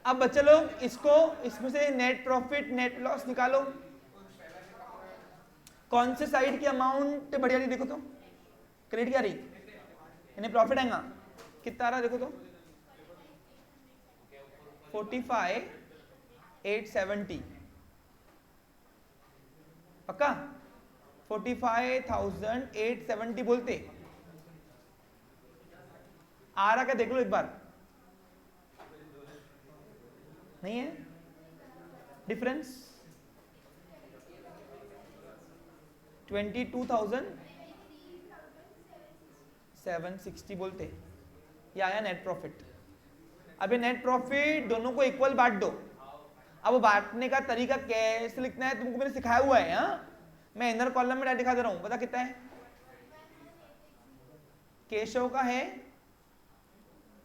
Speaker 1: अब बच्चे लोग इसको, इसमें से नेट प्रॉफिट नेट लॉस निकालो। कौन से साइड की अमाउंट बढ़िया रही देखो तो, क्रेडिट क्या रही, यानी प्रॉफिट आएगा कितना आ रहा देखो तो, 45,870 पक्का, 45,870 बोलते आ रहा क्या देख लो एक बार, नहीं है डिफरेंस, 22,760 बोलते, ये आया नेट प्रॉफिट। अब ये नेट प्रॉफिट दोनों को इक्वल बांट दो। अब बांटने का तरीका कैसे लिखना है तुमको मैंने सिखाया हुआ है, हाँ मैं इनर कॉलम में दिखा दे रहा हूं, पता कितना है, केशव का है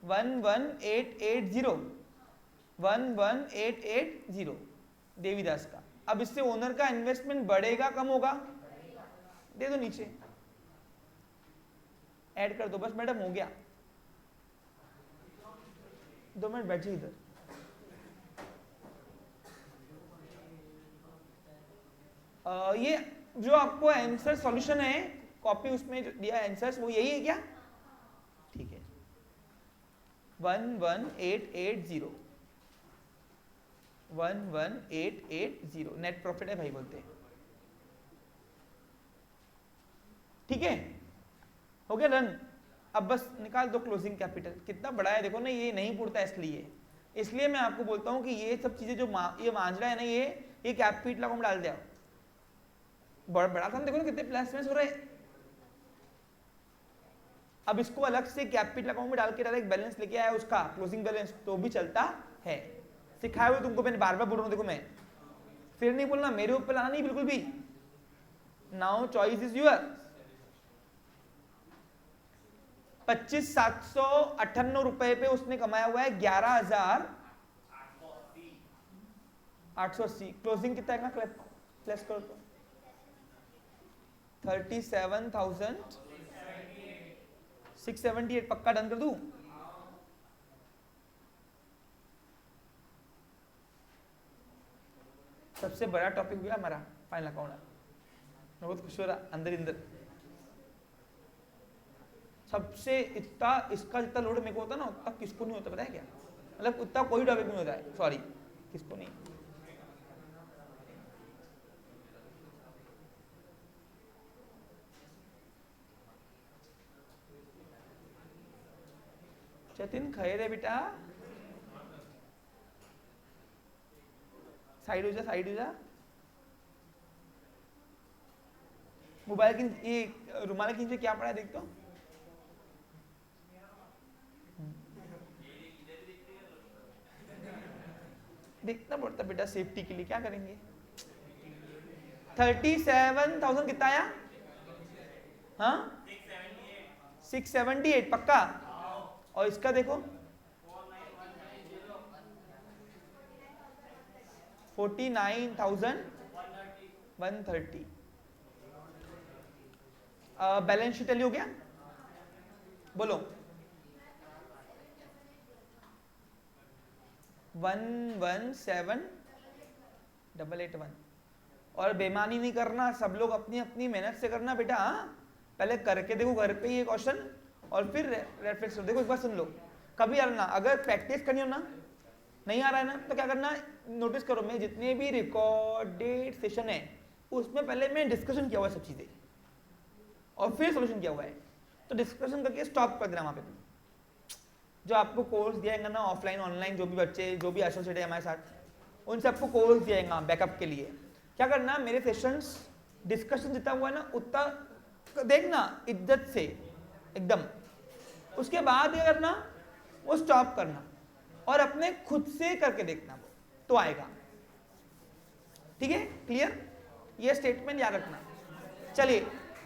Speaker 1: 11880, 11880 देवीदास का। अब इससे ओनर का इन्वेस्टमेंट बढ़ेगा कम होगा, दे दो नीचे, ऐड कर दो बस मैडम, हो गया। 2 मिनट बैठिए इधर। ये जो आपको आंसर सॉल्यूशन है कॉपी उसमें जो दिया आंसर्स वो यही है क्या, ठीक है 11880, 11880 नेट प्रॉफिट है भाई बोलते हैं, ठीक है हो गया रन। अब बस निकाल दो क्लोजिंग कैपिटल, कितना बड़ा है देखो ना, ये नहीं पुड़ता इसलिए मैं आपको बोलता हूं कि ये सब चीजें जो ये मांझड़ा है ना, ये कैपिटल अकाउंट डाल दिया, बड़ा था देखो ना कितने प्लस में हो रहे। अब इसको अलग से कैपिटल अकाउंट में डाल के डायरेक्ट बैलेंस लेके आया उसका क्लोजिंग बैलेंस, तो भी चलता है, सिखाया हुआ तुमको मैंने, बार बार बोल रहा हूं देखो, मैं फिर नहीं बोलना, मेरे ऊपर लाना नहीं बिल्कुल भी। Now choice is your. 25,758 रुपए पे उसने कमाया हुआ है 11,880, क्लोजिंग कितना है प्लस करो तो 37,678 पक्का डन कर दूं। सबसे बड़ा टॉपिक हो गया हमारा फाइनल अकाउंट, मैं बहुत खुश हो रहा अंदर सबसे इतना इसका जितना लोड मेरे को होता ना उतना किसको नहीं होता, पता है क्या, मतलब उतना कोई टॉपिक नहीं होता है, सॉरी किसको नहीं। जतिन खैर है बेटा, साइड हो जा, मोबाइल की ये रुमाल के नीचे क्या पड़ा है देख तो, देखना पड़ता बेटा सेफ्टी के लिए, क्या करेंगे। 37,000 कितना आया, हाँ 678 पक्का, और इसका देखो 49,130 बैलेंस शीट टैली हो गया? बोलो 117,881। और बेईमानी नहीं करना, सब लोग अपनी अपनी मेहनत से करना बेटा। हाँ, पहले करके देखो घर पे ये क्वेश्चन और फिर रेफरेंस देखो। एक बार सुन लो, कभी करना, अगर प्रैक्टिस करनी हो ना, नहीं आ रहा है ना, तो क्या करना, नोटिस करो मैं जितने भी रिकॉर्डेड सेशन है उसमें पहले मैं डिस्कशन किया हुआ है सब चीजें और फिर सोल्यूशन किया हुआ है। तो डिस्कशन करके स्टॉप कर देना वहां पे। जो आपको कोर्स दिया ना ऑफलाइन ऑनलाइन, जो भी बच्चे जो भी एसोसिएट है हमारे साथ, उन सबको कोर्स दिया बैकअप के लिए। क्या करना, मेरे सेशंस डिस्कशन जितना हुआ है ना उतना देखना इज्जत से एकदम। उसके बाद क्या करना, वो स्टॉप करना और अपने खुद से करके देखना, वो तो आएगा। ठीक है, क्लियर? ये स्टेटमेंट याद रखना। चलिए,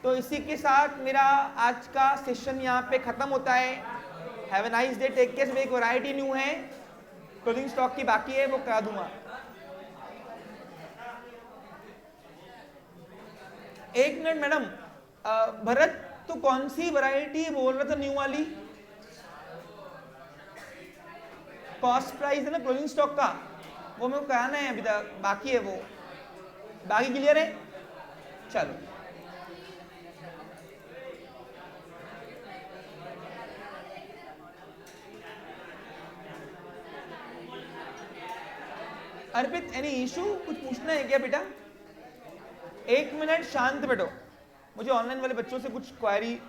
Speaker 1: तो इसी के साथ मेरा आज का सेशन यहाँ पे खत्म होता है। Have a nice day, take care. एक वैरायटी न्यू है, क्लोजिंग स्टॉक की बाकी है, वो करा दूंगा। एक मिनट मैडम, भरत तो कौन सी वैरायटी बोल रहा था न्यू वाली? कॉस्ट प्राइस है ना क्लोजिंग स्टॉक का, वो मेरे को कराना है, अभी तक बाकी है वो। बाकी क्लियर है? चलो, अर्पित एनी इशू, कुछ पूछना है क्या बेटा? एक मिनट शांत बैठो, मुझे ऑनलाइन वाले बच्चों से कुछ क्वेरी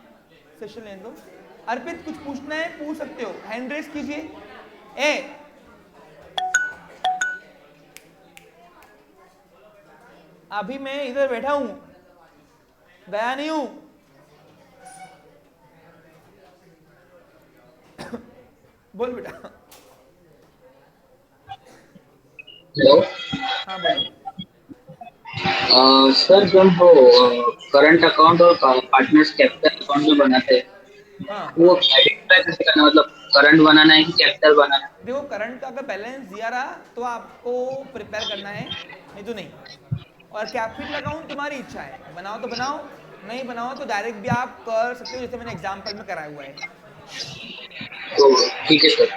Speaker 1: सेशन लेने दो। अर्पित कुछ पूछना है, पूछ सकते हो, हैंड रेस कीजिए। ए अभी मैं इधर बैठा हूं, गया नहीं हूं। बोल बेटा।
Speaker 3: हेलो
Speaker 1: हाँ बोलो।
Speaker 3: सर, जब वो करंट अकाउंट और पार्टनर्स कैपिटल अकाउंट जो बनाते हैं,
Speaker 1: हाँ,
Speaker 3: वो आइडेंटिफाई कैसे करना, मतलब करंट बनाना है कि कैपिटल बनाना है?
Speaker 1: देखो करंट का अगर बैलेंस दिया रहा तो आपको प्रिपेयर करना है, नहीं तो नहीं। और कैपिटल अकाउंट तुम्हारी इच्छा है, बनाओ तो बनाओ, नहीं बनाओ तो डायरेक्ट भी आप कर सकते हो, जैसे मैंने एग्जांपल में कराया हुआ है।
Speaker 3: तो ठीक है सर।